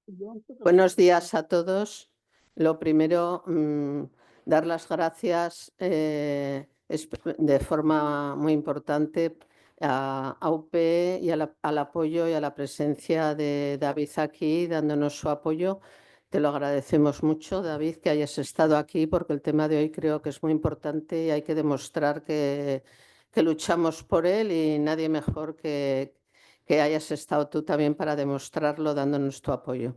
Buenos días a todos. Lo primero, dar las gracias de forma muy importante a UP y al apoyo y a la presencia de David aquí, dándonos su apoyo. Te lo agradecemos mucho, David, que hayas estado aquí, porque el tema de hoy creo que es muy importante y hay que demostrar que luchamos por él y nadie mejor que hayas estado tú también para demostrarlo, dándonos tu apoyo.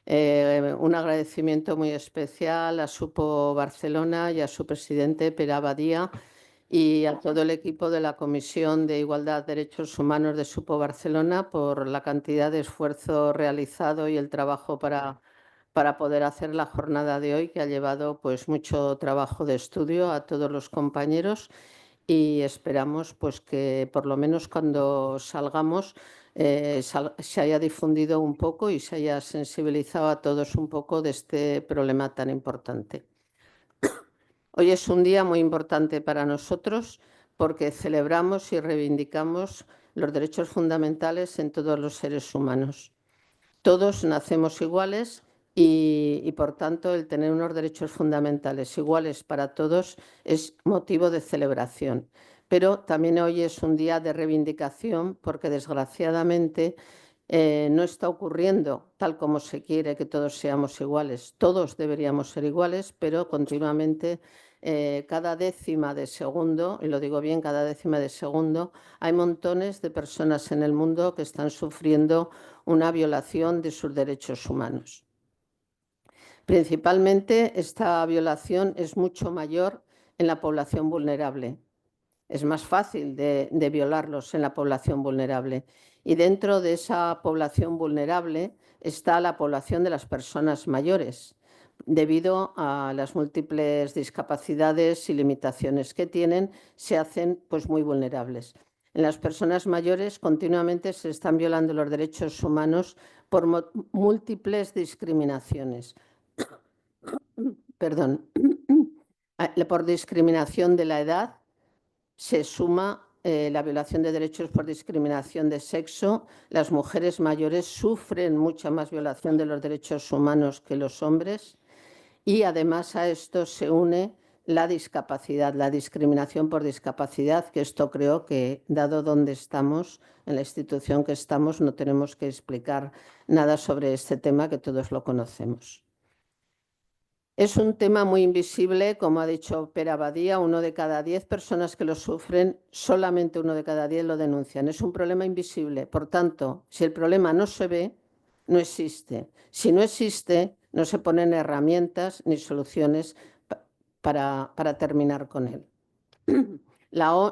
Un agradecimiento muy especial a Supo Barcelona y a su presidente, Pere Abadía, y a todo el equipo de la Comisión de Igualdad, Derechos Humanos de Supo Barcelona por la cantidad de esfuerzo realizado y el trabajo para poder hacer la jornada de hoy, que ha llevado pues mucho trabajo de estudio a todos los compañeros, y esperamos pues que por lo menos cuando salgamos se haya difundido un poco y se haya sensibilizado a todos un poco de este problema tan importante. Hoy es un día muy importante para nosotros porque celebramos y reivindicamos los derechos fundamentales en todos los seres humanos. Todos nacemos iguales y, por tanto, el tener unos derechos fundamentales iguales para todos es motivo de celebración. Pero también hoy es un día de reivindicación porque, desgraciadamente, no está ocurriendo tal como se quiere que todos seamos iguales. Todos deberíamos ser iguales, pero continuamente, cada décima de segundo, y lo digo bien, cada décima de segundo, hay montones de personas en el mundo que están sufriendo una violación de sus derechos humanos. Principalmente, esta violación es mucho mayor en la población vulnerable. Es más fácil de violarlos en la población vulnerable. Y dentro de esa población vulnerable está la población de las personas mayores, debido a las múltiples discapacidades y limitaciones que tienen, se hacen pues muy vulnerables. En las personas mayores continuamente se están violando los derechos humanos por múltiples discriminaciones. Perdón. Por discriminación de la edad, se suma la violación de derechos por discriminación de sexo. Las mujeres mayores sufren mucha más violación de los derechos humanos que los hombres. Y además a esto se une la discapacidad, la discriminación por discapacidad, que esto creo que, dado donde estamos, en la institución que estamos, no tenemos que explicar nada sobre este tema, que todos lo conocemos. Es un tema muy invisible, como ha dicho Pere Abadía, 1 de cada 10 personas que lo sufren, solamente 1 de cada 10 lo denuncian. Es un problema invisible. Por tanto, si el problema no se ve, no existe. Si no existe, no se ponen herramientas ni soluciones para terminar con él.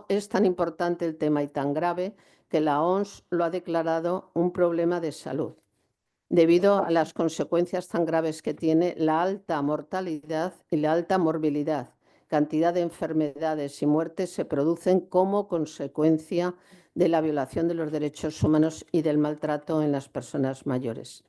Es tan importante el tema y tan grave que la OMS lo ha declarado un problema de salud, debido a las consecuencias tan graves que tiene la alta mortalidad y la alta morbilidad. Cantidad de enfermedades y muertes se producen como consecuencia de la violación de los derechos humanos y del maltrato en las personas mayores.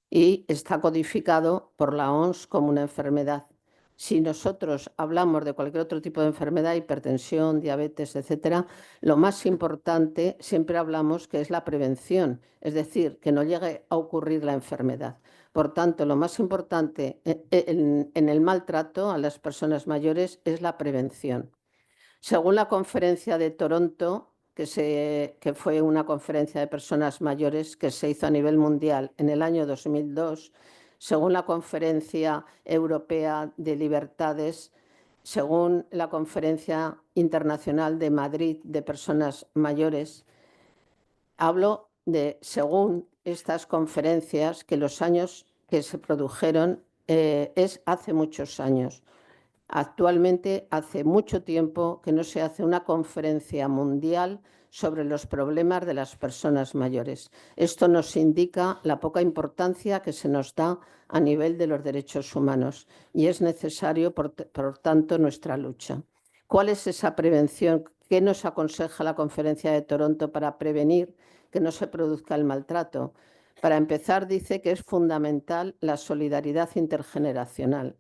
Y está codificado por la OMS como una enfermedad. Si nosotros hablamos de cualquier otro tipo de enfermedad, hipertensión, diabetes, etcétera, lo más importante siempre hablamos que es la prevención, es decir, que no llegue a ocurrir la enfermedad. Por tanto, lo más importante en el maltrato a las personas mayores es la prevención. Según la conferencia de Toronto, que fue una conferencia de personas mayores que se hizo a nivel mundial en el año 2002, según la Conferencia Europea de Libertades, según la Conferencia Internacional de Madrid de Personas Mayores, hablo de, según estas conferencias, que los años que se produjeron es hace muchos años. Actualmente hace mucho tiempo que no se hace una conferencia mundial sobre los problemas de las personas mayores. Esto nos indica la poca importancia que se nos da a nivel de los derechos humanos y es necesario, por tanto, nuestra lucha. ¿Cuál es esa prevención? ¿Qué nos aconseja la Conferencia de Toronto para prevenir que no se produzca el maltrato? Para empezar, dice que es fundamental la solidaridad intergeneracional.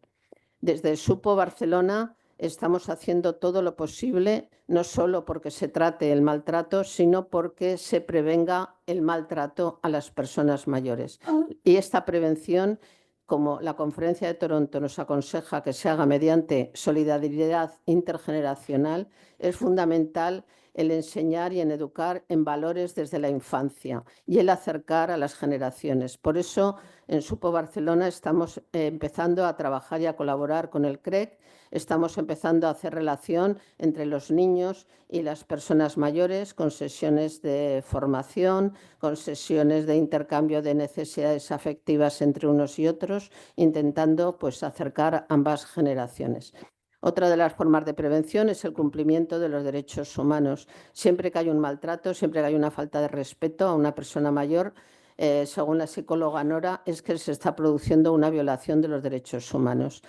Desde Supo Barcelona estamos haciendo todo lo posible, no solo porque se trate el maltrato, sino porque se prevenga el maltrato a las personas mayores. Y esta prevención, como la Conferencia de Toronto nos aconseja que se haga mediante solidaridad intergeneracional, es fundamental el enseñar y en educar en valores desde la infancia y el acercar a las generaciones. Por eso, en Supo Barcelona estamos empezando a trabajar y a colaborar con el CREC. Estamos empezando a hacer relación entre los niños y las personas mayores con sesiones de formación, con sesiones de intercambio de necesidades afectivas entre unos y otros, intentando pues, acercar ambas generaciones. Otra de las formas de prevención es el cumplimiento de los derechos humanos. Siempre que hay un maltrato, siempre que hay una falta de respeto a una persona mayor, según la psicóloga Nora, es que se está produciendo una violación de los derechos humanos.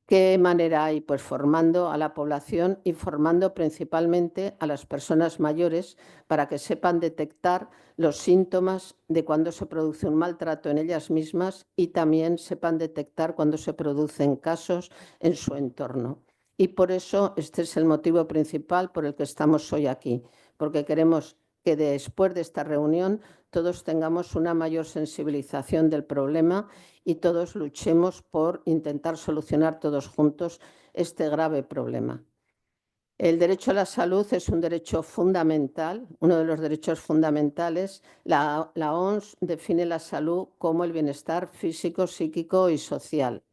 ¿Qué manera hay? Pues formando a la población y formando principalmente a las personas mayores para que sepan detectar los síntomas de cuando se produce un maltrato en ellas mismas y también sepan detectar cuando se producen casos en su entorno. Y por eso este es el motivo principal por el que estamos hoy aquí, porque queremos que después de esta reunión todos tengamos una mayor sensibilización del problema y todos luchemos por intentar solucionar todos juntos este grave problema. El derecho a la salud es un derecho fundamental, uno de los derechos fundamentales. La OMS define la salud como el bienestar físico, psíquico y social.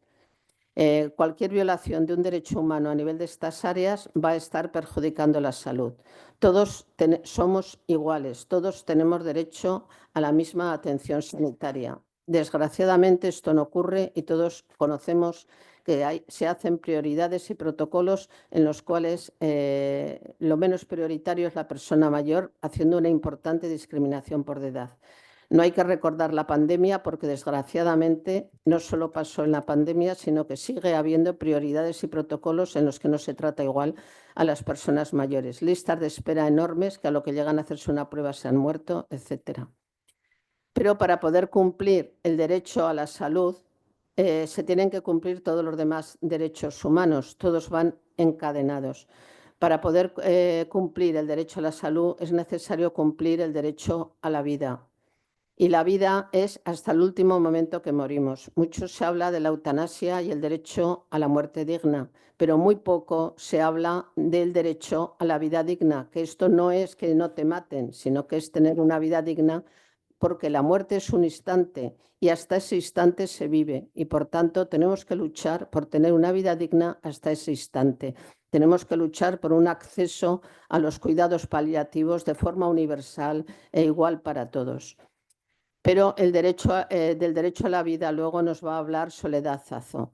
Cualquier violación de un derecho humano a nivel de estas áreas va a estar perjudicando la salud. Todos somos iguales, todos tenemos derecho a la misma atención sanitaria. Desgraciadamente esto no ocurre y todos conocemos que se hacen prioridades y protocolos en los cuales lo menos prioritario es la persona mayor, haciendo una importante discriminación por edad. No hay que recordar la pandemia porque, desgraciadamente, no solo pasó en la pandemia, sino que sigue habiendo prioridades y protocolos en los que no se trata igual a las personas mayores. Listas de espera enormes que a lo que llegan a hacerse una prueba se han muerto, etcétera. Pero para poder cumplir el derecho a la salud, se tienen que cumplir todos los demás derechos humanos, todos van encadenados. Para poder cumplir el derecho a la salud es necesario cumplir el derecho a la vida. Y la vida es hasta el último momento que morimos. Mucho se habla de la eutanasia y el derecho a la muerte digna, pero muy poco se habla del derecho a la vida digna, que esto no es que no te maten, sino que es tener una vida digna, porque la muerte es un instante y hasta ese instante se vive y por tanto tenemos que luchar por tener una vida digna hasta ese instante. Tenemos que luchar por un acceso a los cuidados paliativos de forma universal e igual para todos. Pero del derecho a la vida luego nos va a hablar Soledad Zazo.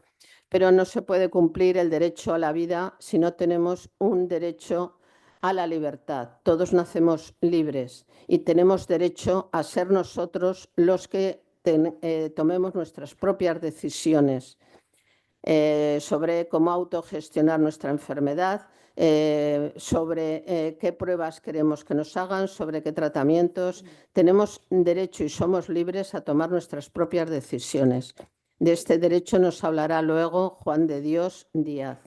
Pero no se puede cumplir el derecho a la vida si no tenemos un derecho a la libertad. Todos nacemos libres y tenemos derecho a ser nosotros los que tomemos nuestras propias decisiones sobre cómo autogestionar nuestra enfermedad, sobre qué pruebas queremos que nos hagan, sobre qué tratamientos. Tenemos derecho y somos libres a tomar nuestras propias decisiones. De este derecho nos hablará luego Juan de Dios Díaz.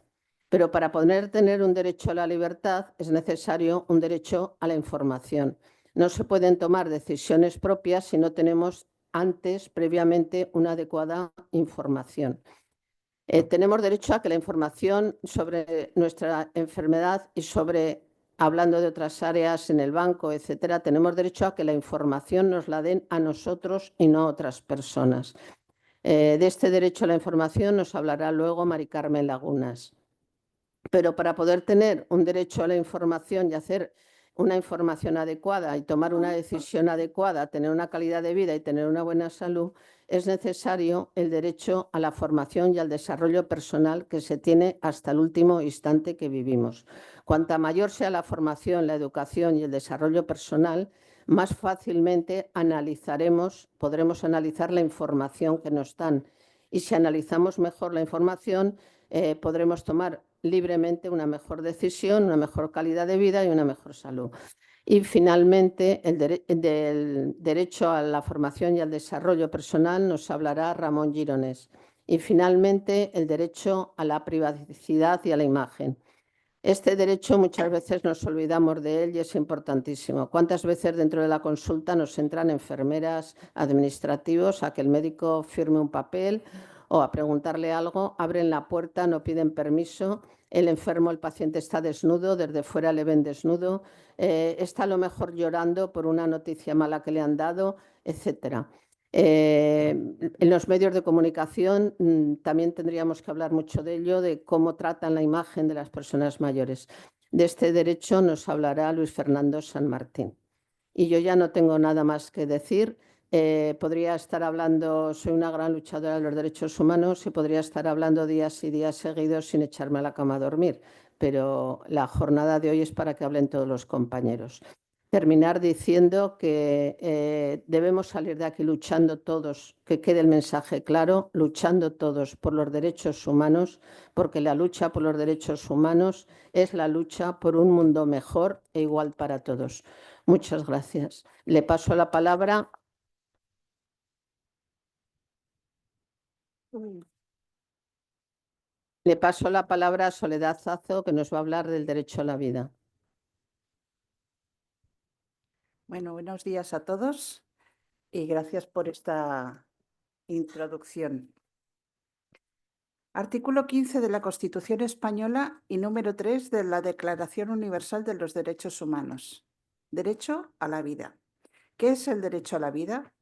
Pero para poder tener un derecho a la libertad es necesario un derecho a la información. No se pueden tomar decisiones propias si no tenemos antes, previamente, una adecuada información. Tenemos derecho a que la información sobre nuestra enfermedad y sobre, hablando de otras áreas en el banco, etcétera, tenemos derecho a que la información nos la den a nosotros y no a otras personas. De este derecho a la información nos hablará luego Mari Carmen Lagunas. Pero para poder tener un derecho a la información y hacer una información adecuada y tomar una decisión adecuada, tener una calidad de vida y tener una buena salud, es necesario el derecho a la formación y al desarrollo personal que se tiene hasta el último instante que vivimos. Cuanta mayor sea la formación, la educación y el desarrollo personal, más fácilmente podremos analizar la información que nos dan. Y si analizamos mejor la información, podremos tomar libremente una mejor decisión, una mejor calidad de vida y una mejor salud. Y finalmente, del derecho a la formación y al desarrollo personal nos hablará Ramón Gironès. Y finalmente, el derecho a la privacidad y a la imagen. Este derecho muchas veces nos olvidamos de él y es importantísimo. ¿Cuántas veces dentro de la consulta nos entran enfermeras, administrativos, a que el médico firme un papel o a preguntarle algo, abren la puerta, no piden permiso, el enfermo, el paciente está desnudo, desde fuera le ven desnudo, está a lo mejor llorando por una noticia mala que le han dado, etcétera? En los medios de comunicación también tendríamos que hablar mucho de ello, de cómo tratan la imagen de las personas mayores. De este derecho nos hablará Luis Fernando San Martín. Y yo ya no tengo nada más que decir. Podría estar hablando, soy una gran luchadora de los derechos humanos y podría estar hablando días y días seguidos sin echarme a la cama a dormir, pero la jornada de hoy es para que hablen todos los compañeros. Terminar diciendo que debemos salir de aquí luchando todos, que quede el mensaje claro, luchando todos por los derechos humanos, porque la lucha por los derechos humanos es la lucha por un mundo mejor e igual para todos. Muchas gracias. Le paso la palabra. Le paso la palabra a Soledad Zazo, que nos va a hablar del derecho a la vida. Bueno, buenos días a todos y gracias por esta introducción. Artículo 15 de la Constitución Española y número 3 de la Declaración Universal de los Derechos Humanos. Derecho a la vida. ¿Qué es el derecho a la vida?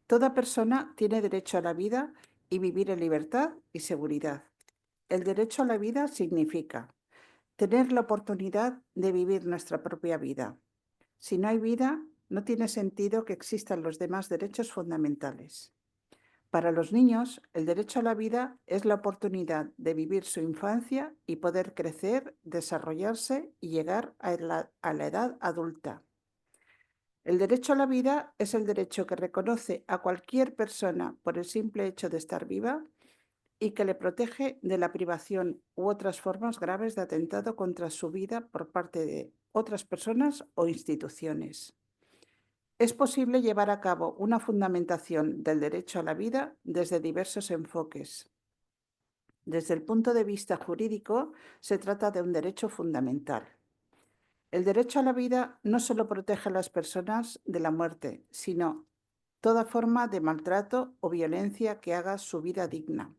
Toda persona tiene derecho a la vida y vivir en libertad y seguridad. El derecho a la vida significa tener la oportunidad de vivir nuestra propia vida. Si no hay vida, no tiene sentido que existan los demás derechos fundamentales. Para los niños, el derecho a la vida es la oportunidad de vivir su infancia y poder crecer, desarrollarse y llegar a la edad adulta. El derecho a la vida es el derecho que reconoce a cualquier persona por el simple hecho de estar viva y que le protege de la privación u otras formas graves de atentado contra su vida por parte de otras personas o instituciones. Es posible llevar a cabo una fundamentación del derecho a la vida desde diversos enfoques. Desde el punto de vista jurídico, se trata de un derecho fundamental. El derecho a la vida no solo protege a las personas de la muerte, sino toda forma de maltrato o violencia que haga su vida digna.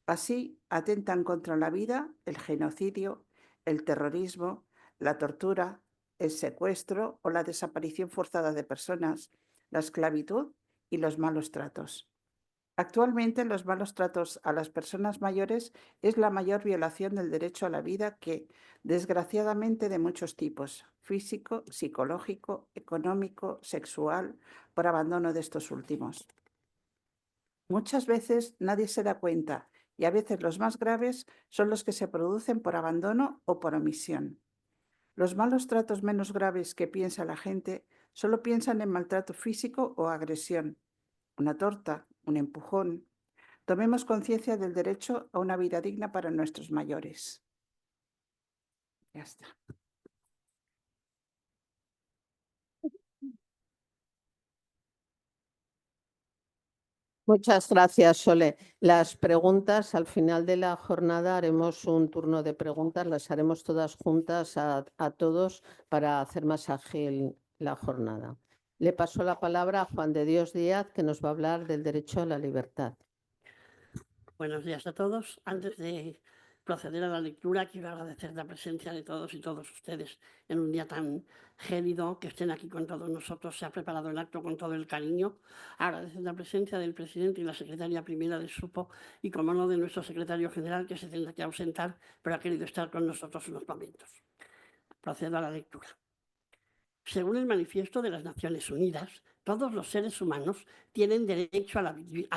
Así, atentan contra la vida el genocidio, el terrorismo, la tortura, el secuestro o la desaparición forzada de personas, la esclavitud y los malos tratos. Actualmente, los malos tratos a las personas mayores es la mayor violación del derecho a la vida que, desgraciadamente, de muchos tipos: físico, psicológico, económico, sexual, por abandono de estos últimos. Muchas veces nadie se da cuenta y a veces los más graves son los que se producen por abandono o por omisión. Los malos tratos menos graves que piensa la gente solo piensan en maltrato físico o agresión, una torta, un empujón. Tomemos conciencia del derecho a una vida digna para nuestros mayores. Ya está. Muchas gracias, Sole. Las preguntas, al final de la jornada haremos un turno de preguntas, las haremos todas juntas a todos para hacer más ágil la jornada. Le paso la palabra a Juan de Dios Díaz, que nos va a hablar del derecho a la libertad. Buenos días a todos. Antes de proceder a la lectura, quiero agradecer la presencia de todos y todas ustedes en un día tan gélido, que estén aquí con todos nosotros. Se ha preparado el acto con todo el cariño. Agradecer la presencia del presidente y la secretaria primera de SUPO y, como no, de nuestro secretario general, que se tendrá que ausentar, pero ha querido estar con nosotros unos momentos. Procedo a la lectura. Según el Manifiesto de las Naciones Unidas, todos los seres humanos tienen derecho a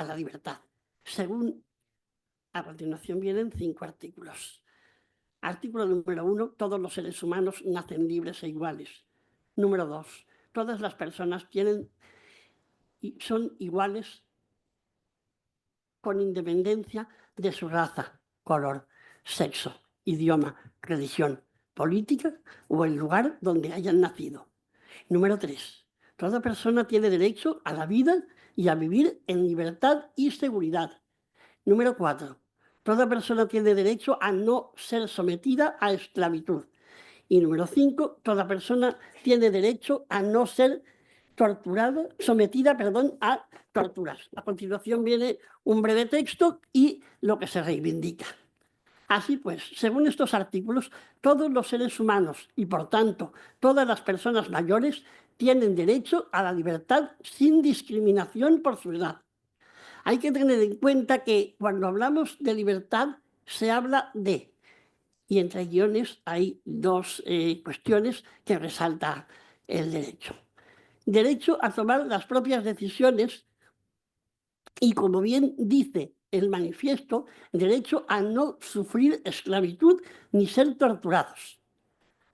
la libertad. A continuación vienen 5 artículos. Artículo número 1. Todos los seres humanos nacen libres e iguales. Número 2. Todas las personas son iguales con independencia de su raza, color, sexo, idioma, religión, política o el lugar donde hayan nacido. Número 3. Toda persona tiene derecho a la vida y a vivir en libertad y seguridad. Número 4. Toda persona tiene derecho a no ser sometida a esclavitud. Y número 5. Toda persona tiene derecho a no ser sometida a torturas. A continuación viene un breve texto y lo que se reivindica. Así pues, según estos artículos, todos los seres humanos y, por tanto, todas las personas mayores tienen derecho a la libertad sin discriminación por su edad. Hay que tener en cuenta que cuando hablamos de libertad se habla de, y entre guiones hay dos cuestiones que resalta el derecho. Derecho a tomar las propias decisiones y, como bien dice el manifiesto, derecho a no sufrir esclavitud ni ser torturados.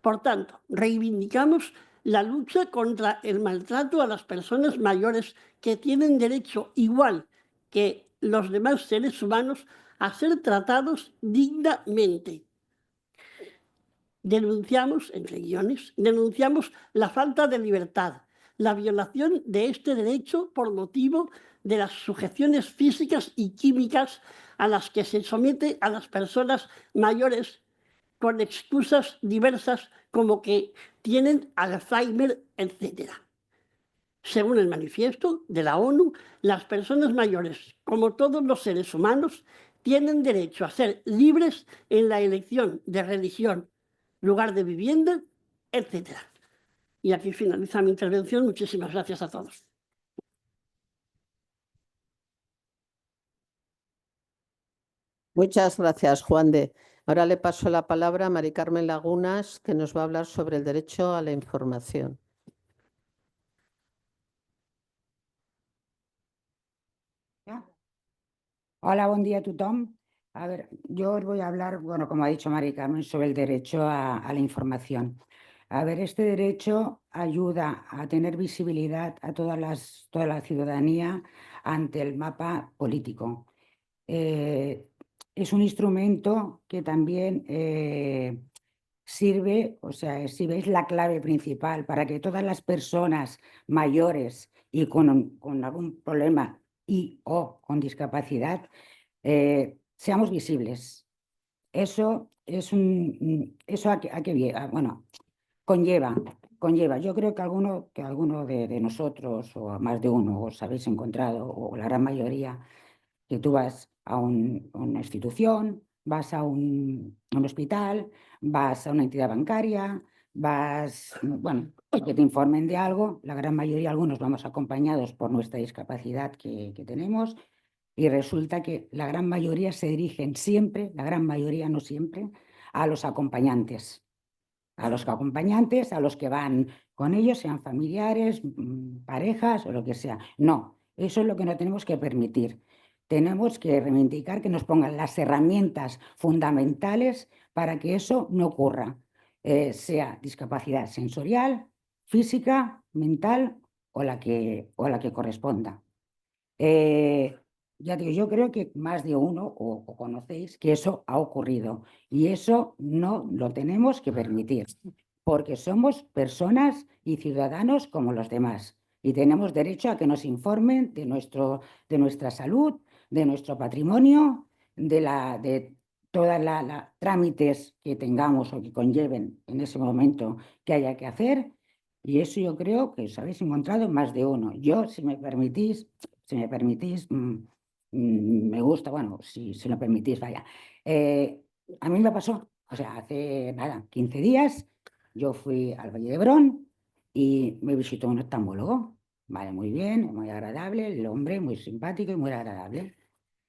Por tanto, reivindicamos la lucha contra el maltrato a las personas mayores que tienen derecho igual que los demás seres humanos a ser tratados dignamente. Denunciamos, entre guiones, la falta de libertad, la violación de este derecho por motivo de las sujeciones físicas y químicas a las que se somete a las personas mayores con excusas diversas como que tienen Alzheimer, etc. Según el manifiesto de la ONU, las personas mayores, como todos los seres humanos, tienen derecho a ser libres en la elección de religión, lugar de vivienda, etc. Y aquí finaliza mi intervención. Muchísimas gracias a todos. Muchas gracias, Juan de. Ahora le paso la palabra a Mari Carmen Lagunas, que nos va a hablar sobre el derecho a la información. Hola, bon dia a tothom. A ver, yo os voy a hablar, bueno, como ha dicho Mari Carmen, sobre el derecho a la información. A ver, este derecho ayuda a tener visibilidad a toda la ciudadanía ante el mapa político. Es un instrumento que también sirve, o sea, si veis la clave principal para que todas las personas mayores y con algún problema y o con discapacidad seamos visibles. Eso es bueno, conlleva. Yo creo que alguno de nosotros, o más de uno, os habéis encontrado, o la gran mayoría, que tú vas a una institución, vas a un hospital, vas a una entidad bancaria, bueno, que te informen de algo. La gran mayoría, algunos vamos acompañados por nuestra discapacidad que tenemos, y resulta que la gran mayoría se dirigen siempre, la gran mayoría, no siempre, a los acompañantes. A los que van con ellos, sean familiares, parejas o lo que sea. No, eso es lo que no tenemos que permitir. Tenemos que reivindicar que nos pongan las herramientas fundamentales para que eso no ocurra, sea discapacidad sensorial, física, mental o la que corresponda. Ya digo, yo creo que más de uno o conocéis que eso ha ocurrido, y eso no lo tenemos que permitir, porque somos personas y ciudadanos como los demás y tenemos derecho a que nos informen de nuestra salud, de nuestro patrimonio, de todas las trámites que tengamos o que conlleven en ese momento que haya que hacer. Y eso yo creo que os habéis encontrado más de uno. Yo, si me permitís, me gusta, bueno, si lo permitís, vaya. A mí me pasó, o sea, hace nada, 15 días, yo fui al Valle de Hebrón y me visitó un oftalmólogo. Vale, muy bien, muy agradable, el hombre muy simpático y muy agradable.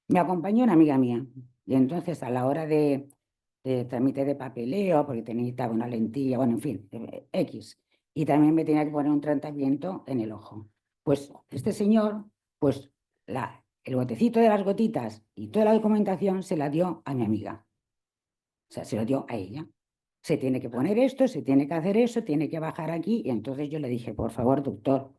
Me acompañó una amiga mía y entonces a la hora de trámite de papeleo, porque necesitaba una lentilla, bueno, en fin, X. Y también me tenía que poner un tratamiento en el ojo. Pues este señor, pues el botecito de las gotitas y toda la documentación se la dio a mi amiga. O sea, se lo dio a ella. Se tiene que poner esto, se tiene que hacer eso, tiene que bajar aquí. Y entonces yo le dije, por favor, doctor,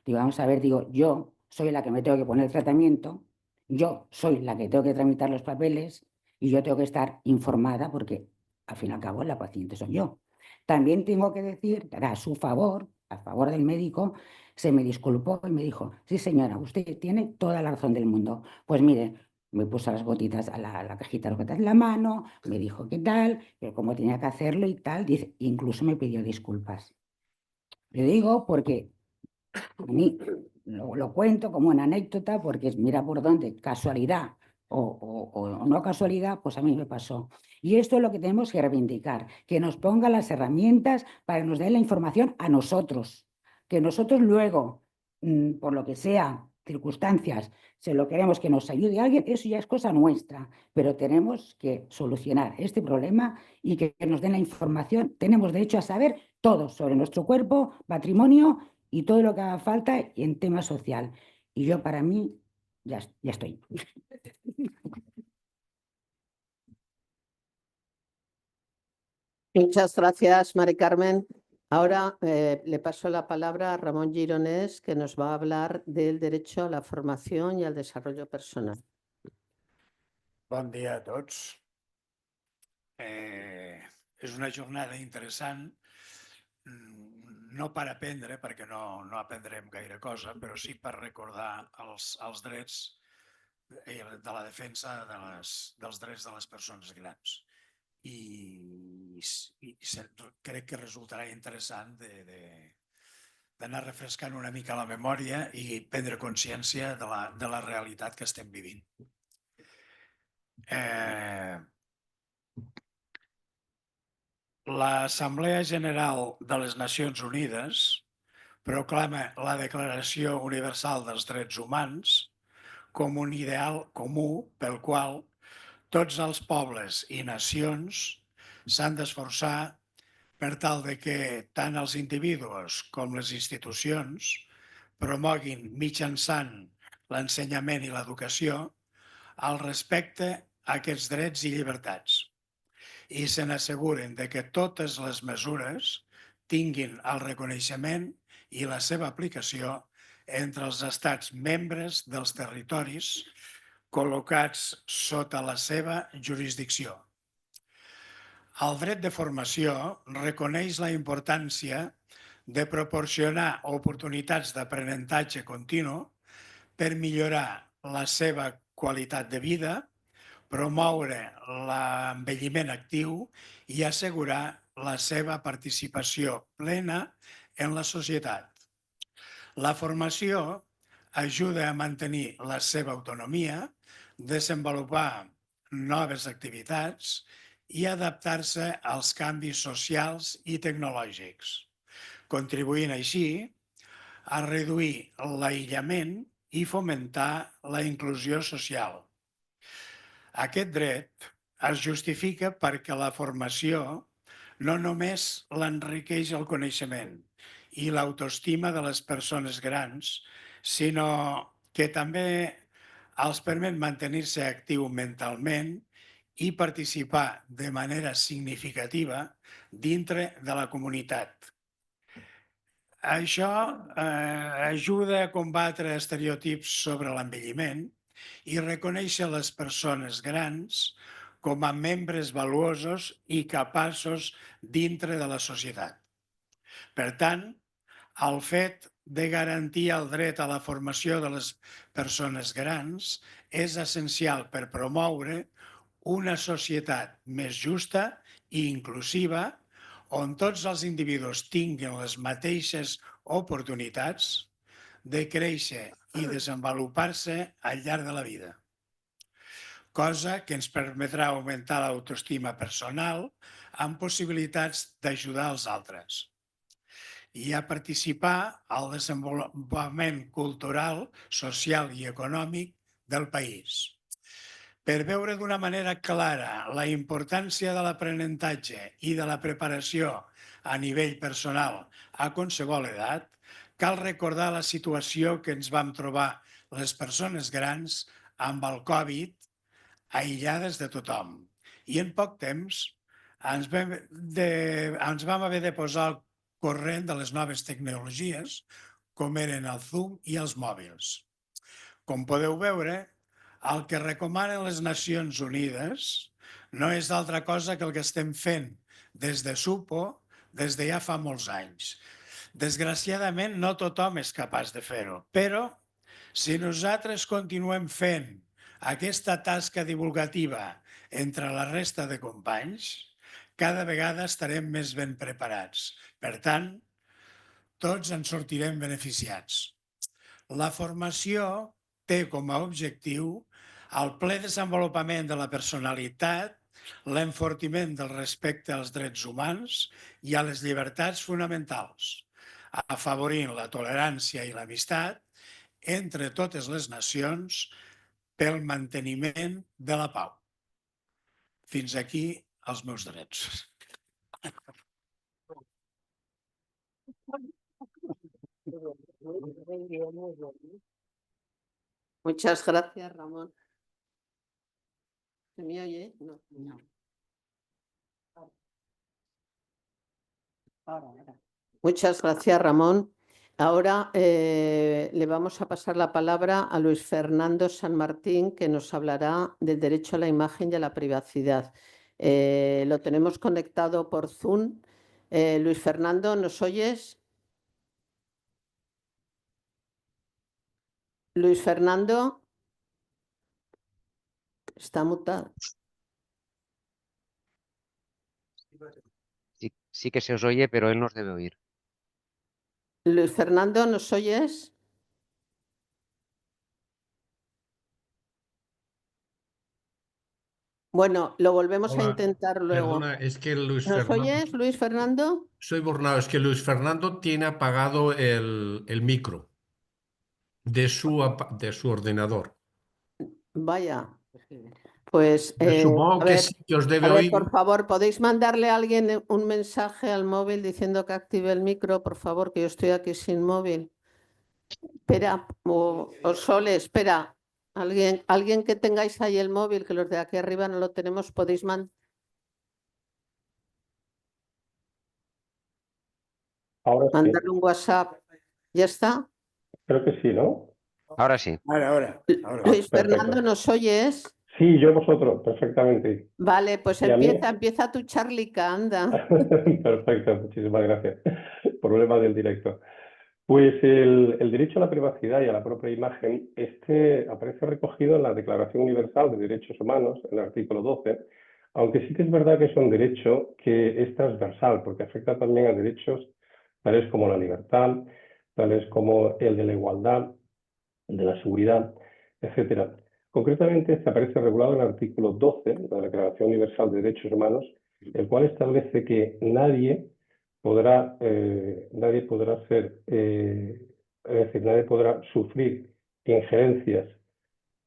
digo, vamos a ver, digo, yo soy la que me tengo que poner el tratamiento, yo soy la que tengo que tramitar los papeles y yo tengo que estar informada porque, al fin y al cabo, la paciente soy yo. También tengo que decir, a su favor, a favor del médico, se me disculpó y me dijo, sí señora, usted tiene toda la razón del mundo. Pues mire, me puso las gotitas, la cajita de gotas en la mano, me dijo qué tal, pero cómo tenía que hacerlo y tal, dice, incluso me pidió disculpas. Le digo porque a mí lo cuento como una anécdota, porque mira por dónde, casualidad o no casualidad, pues a mí me pasó. Y esto es lo que tenemos que reivindicar, que nos pongan las herramientas para que nos den la información a nosotros, que nosotros luego, por lo que sea, circunstancias, se lo queremos que nos ayude alguien, eso ya es cosa nuestra, pero tenemos que solucionar este problema y que nos den la información. Tenemos derecho a saber todo sobre nuestro cuerpo, patrimonio y todo lo que haga falta en tema social. Y yo, para mí, ya estoy. Muchas gracias, Mari Carmen. Ahora le paso la palabra a Ramón Gironès, que nos va a hablar del derecho a la formación y al desarrollo personal. Bon dia a tots. És una jornada interessant, no per aprendre, perquè no aprendrem gaire cosa, però sí per recordar els drets de la defensa dels drets de les persones grans. I crec que resultarà interessant d'anar refrescant una mica la memòria i prendre consciència de la realitat que estem vivint. L'Assemblea General de les Nacions Unides proclama la Declaració Universal dels Drets Humans com un ideal comú pel qual tots els pobles i nacions s'han d'esforçar per tal de que tant els individus com les institucions promoguin mitjançant l'ensenyament i l'educació el respecte a aquests drets i llibertats i se n'asseguren de que totes les mesures tinguin el reconeixement i la seva aplicació entre els estats membres dels territoris col·locats sota la seva jurisdicció. El dret de formació reconeix la importància de proporcionar oportunitats d'aprenentatge continu per millorar la seva qualitat de vida, promoure l'envelliment actiu i assegurar la seva participació plena en la societat. La formació ajuda a mantenir la seva autonomia, desenvolupar noves activitats i adaptar-se als canvis socials i tecnològics, contribuint així a reduir l'aïllament i fomentar la inclusió social. Aquest dret es justifica perquè la formació no només l'enriqueix el coneixement i l'autoestima de les persones grans, sinó que també els permet mantenir-se actiu mentalment i participar de manera significativa dintre de la comunitat. Això ajuda a combatre estereotips sobre l'envelliment i reconèixer les persones grans com a membres valuosos i capaços dintre de la societat. Per tant, el fet de garantir el dret a la formació de les persones grans és essencial per promoure una societat més justa i inclusiva on tots els individus tinguin les mateixes oportunitats de créixer i desenvolupar-se al llarg de la vida, cosa que ens permetrà augmentar l'autoestima personal amb possibilitats d'ajudar els altres i a participar al desenvolupament cultural, social i econòmic del país. Per veure d'una manera clara la importància de l'aprenentatge i de la preparació a nivell personal a qualsevol edat, cal recordar la situació que ens vam trobar les persones grans amb el Covid, aïllades de tothom. I en poc temps ens vam haver de posar al corrent de les noves tecnologies, com eren el Zoom i els mòbils. Com podeu veure, el que recomanen les Nacions Unides no és altra cosa que el que estem fent des de SUPO des de ja fa molts anys. Desgraciadament, no tothom és capaç de fer-ho, però si nosaltres continuem fent aquesta tasca divulgativa entre la resta de companys, cada vegada estarem més ben preparats. Per tant, tots en sortirem beneficiats. La formació té com a objectiu el ple desenvolupament de la personalitat, l'enfortiment del respecte als drets humans i a les llibertats fonamentals, afavorint la tolerància i l'amistat entre totes les nacions pel manteniment de la pau. Fins aquí els meus drets. Muchas gracias, Ramón. ¿Se me oye? No. No. Muchas gracias, Ramón. Ahora le vamos a pasar la palabra a Luis Fernando San Martín, que nos hablará del derecho a la imagen y a la privacidad. Lo tenemos conectado por Zoom. Luis Fernando, ¿nos oyes? Luis Fernando. Está mutado. Sí que se os oye, pero él nos debe oír. Luis Fernando, ¿nos oyes? Bueno, lo volvemos a Hola, intentar luego. Perdona, es que Luis ¿Nos Fernando, oyes, Luis Fernando? soy Bornao, es que Luis Fernando tiene apagado el micro de su ordenador. Vaya, pues Yo supongo que sí que os debe oír. por favor, ¿podéis mandarle a alguien un mensaje al móvil diciendo que active el micro, por favor, que yo estoy aquí sin móvil? Espera, o Sole, espera. Alguien que tengáis ahí el móvil, que los de aquí arriba no lo tenemos, podéis Ahora sí, mandarle un WhatsApp. ¿Ya está? creo que sí, ¿no? Ahora sí. Ahora. Luis perfecto. Fernando, ¿nos oyes? Sí, yo vosotros, perfectamente. Vale, pues ¿Y a mí? empieza tu charlica, anda. Perfecto, muchísimas gracias. Problema del directo. Pues el derecho a la privacidad y a la propia imagen, aparece recogido en la Declaración Universal de Derechos Humanos, en el artículo 12, aunque sí que es verdad que es un derecho que es transversal, porque afecta también a derechos tales como la libertad, tales como el de la igualdad, el de la seguridad, etcétera. Concretamente, este aparece regulado en el artículo 12 de la Declaración Universal de Derechos Humanos, el cual establece que nadie podrá sufrir injerencias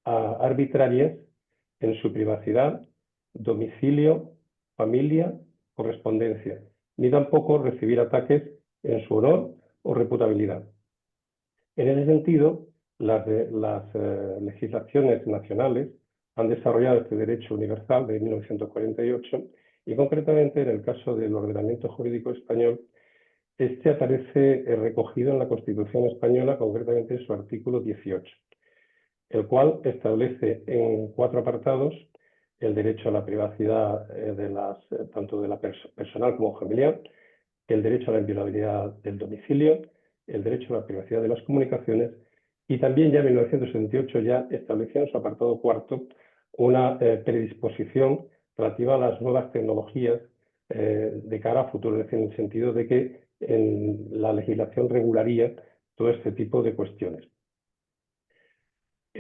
arbitrarias en su privacidad, domicilio, familia, correspondencia, ni tampoco recibir ataques en su honor o reputabilidad. En ese sentido, las legislaciones nacionales han desarrollado este derecho universal de 1948 y concretamente en el caso del ordenamiento jurídico español, este aparece recogido en la Constitución española, concretamente en su artículo 18, el cual establece en 4 apartados el derecho a la privacidad tanto de la personal como familiar, el derecho a la inviolabilidad del domicilio, el derecho a la privacidad de las comunicaciones y también ya en 1978 ya estableció en su apartado 4 una predisposición relativa a las nuevas tecnologías de cara a futuro, es decir, en el sentido de que la legislación regularía todo este tipo de cuestiones.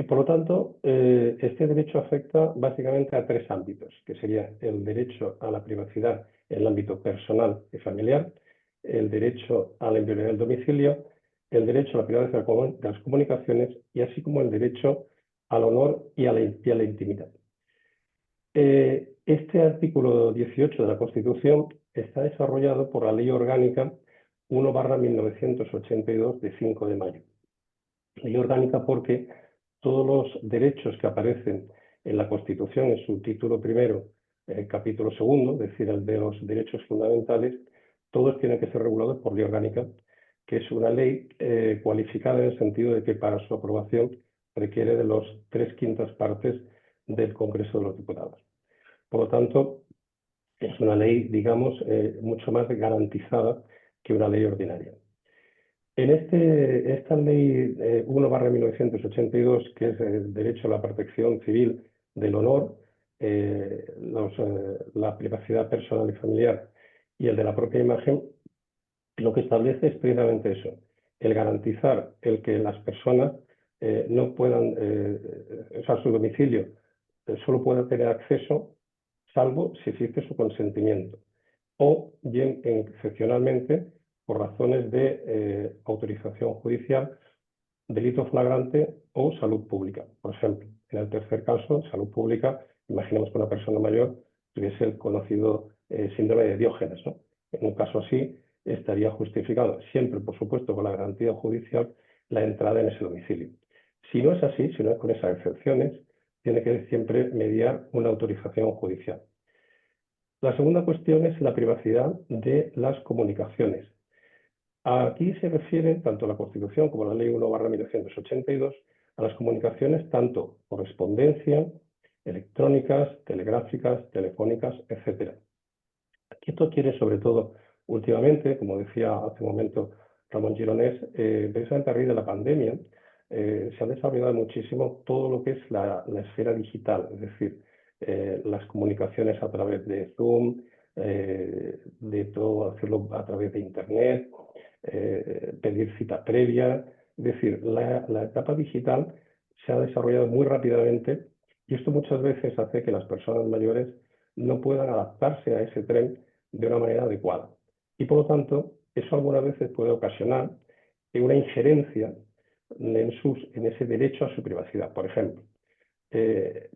Por lo tanto, este derecho afecta básicamente a 3 ámbitos, que sería el derecho a la privacidad en el ámbito personal y familiar, el derecho a la inviolabilidad del domicilio, el derecho a la privacidad de las comunicaciones y así como el derecho al honor y a la intimidad. Este artículo 18 de la Constitución está desarrollado por la Ley Orgánica 1/1982 de 5 de mayo. Ley orgánica porque todos los derechos que aparecen en la Constitución en su título primero, capítulo segundo, es decir, el de los derechos fundamentales, todos tienen que ser regulados por ley orgánica, que es una ley cualificada en el sentido de que para su aprobación requiere de los 3/5 partes del Congreso de los Diputados. Por lo tanto, es una ley, digamos, mucho más garantizada que una ley ordinaria. Esta ley 1/1982, que es el derecho a la protección civil del honor, la privacidad personal y familiar y el de la propia imagen, lo que establece es precisamente eso, el garantizar el que las personas no puedan, o sea, su domicilio solo pueda tener acceso salvo si existe su consentimiento, o bien excepcionalmente por razones de autorización judicial, delito flagrante o salud pública. Por ejemplo, en el tercer caso, salud pública, imaginemos que una persona mayor tuviese el conocido síndrome de Diógenes, ¿no? En un caso así, estaría justificado, siempre, por supuesto, con la garantía judicial, la entrada en ese domicilio. Si no es así, si no es con esas excepciones, tiene que siempre mediar una autorización judicial. La segunda cuestión es la privacidad de las comunicaciones. Aquí se refiere tanto la Constitución como la Ley 1/1982 a las comunicaciones tanto correspondencia, electrónicas, telegráficas, telefónicas, etc. Esto quiere sobre todo últimamente, como decía hace un momento Ramón Gironès, precisamente a raíz de la pandemia, se ha desarrollado muchísimo todo lo que es la esfera digital, es decir, las comunicaciones a través de Zoom, de todo hacerlo a través de Internet, pedir cita previa, es decir, la etapa digital se ha desarrollado muy rápidamente y esto muchas veces hace que las personas mayores no puedan adaptarse a ese tren de una manera adecuada. Y por lo tanto, eso algunas veces puede ocasionar una injerencia en ese derecho a su privacidad. Por ejemplo,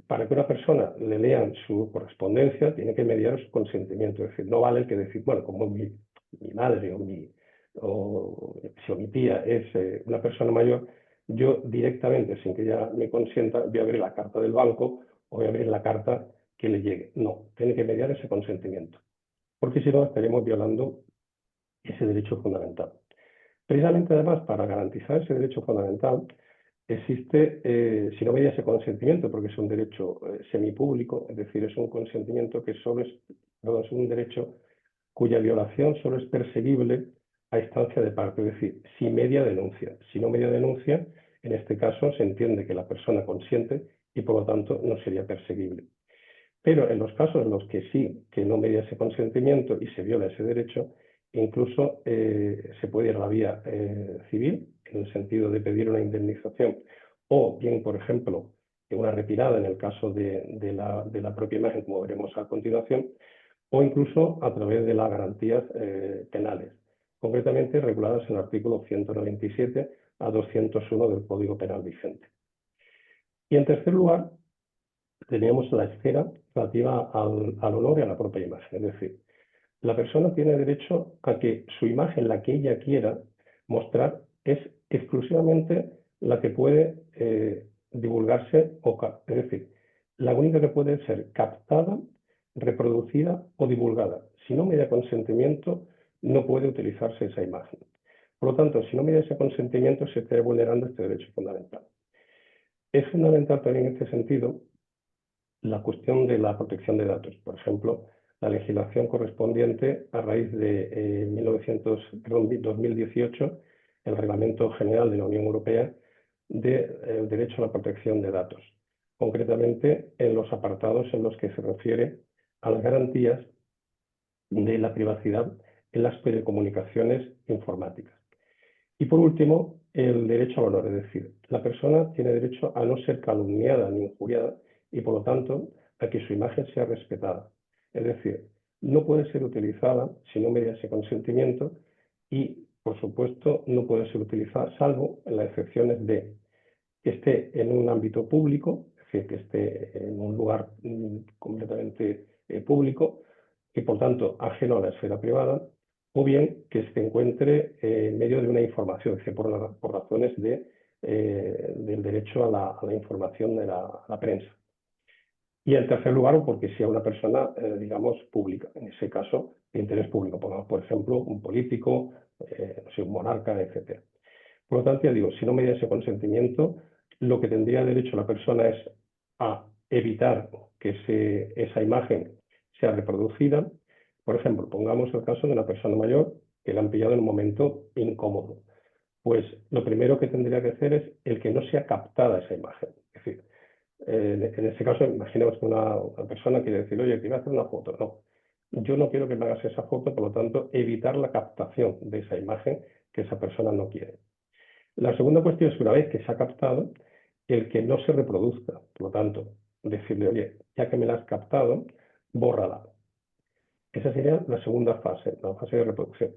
para que una persona le lean su correspondencia, tiene que mediar su consentimiento. Es decir, no vale el que decir, bueno, como mi madre o mi tía es una persona mayor, yo directamente, sin que ella me consienta, voy a abrir la carta del banco o voy a abrir la carta que le llegue. No, tiene que mediar ese consentimiento, porque si no estaríamos violando ese derecho fundamental. Precisamente, además, para garantizar ese derecho fundamental, existe, si no media ese consentimiento, porque es un derecho semipúblico, es decir, es un consentimiento que solo es un derecho cuya violación solo es perseguible a instancia de parte, es decir, si media denuncia. Si no media denuncia, en este caso se entiende que la persona consiente y por lo tanto no sería perseguible. Pero en los casos en los que sí, que no media ese consentimiento y se viola ese derecho, incluso se puede ir a la vía civil, en el sentido de pedir una indemnización, o bien, por ejemplo, una retirada en el caso de la propia imagen, como veremos a continuación, o incluso a través de las garantías penales, concretamente reguladas en el artículo 197 a 201 del Código Penal vigente. Y en tercer lugar, teníamos la esfera relativa al honor y a la propia imagen. Es decir, la persona tiene derecho a que su imagen, la que ella quiera mostrar, es exclusivamente la que puede divulgarse, es decir, la única que puede ser captada, reproducida o divulgada. Si no media consentimiento, no puede utilizarse esa imagen. Por lo tanto, si no media ese consentimiento, se está vulnerando este derecho fundamental. Es fundamental también en este sentido la cuestión de la protección de datos. Por ejemplo, la legislación correspondiente a raíz de 2018, el Reglamento General de la Unión Europea de Derecho a la Protección de Datos, concretamente en los apartados en los que se refiere a las garantías de la privacidad en las telecomunicaciones informáticas. Y por último, el derecho al honor, es decir, la persona tiene derecho a no ser calumniada ni injuriada y por lo tanto a que su imagen sea respetada. Es decir, no puede ser utilizada si no media ese consentimiento y, por supuesto, no puede ser utilizada salvo en las excepciones de que esté en un ámbito público, es decir, que esté en un lugar completamente público y, por tanto, ajeno a la esfera privada, o bien que se encuentre en medio de una información, es decir, por razones del derecho a la información de la prensa. Y en tercer lugar, porque sea una persona, digamos, pública, en ese caso, de interés público, por ejemplo, un político, no sé, un monarca, etc. Por lo tanto, ya digo, si no media ese consentimiento, lo que tendría derecho la persona es a evitar que esa imagen sea reproducida. Por ejemplo, pongamos el caso de una persona mayor que la han pillado en un momento incómodo. Pues lo primero que tendría que hacer es el que no sea captada esa imagen. Es decir, en este caso, imaginemos que una persona quiere decir, oye, te voy a hacer una foto. No, yo no quiero que me hagas esa foto, por lo tanto, evitar la captación de esa imagen que esa persona no quiere. La segunda cuestión es que una vez que se ha captado, el que no se reproduzca. Por lo tanto, decirle, oye, ya que me la has captado, bórrala. Esa sería la segunda fase, la fase de reproducción.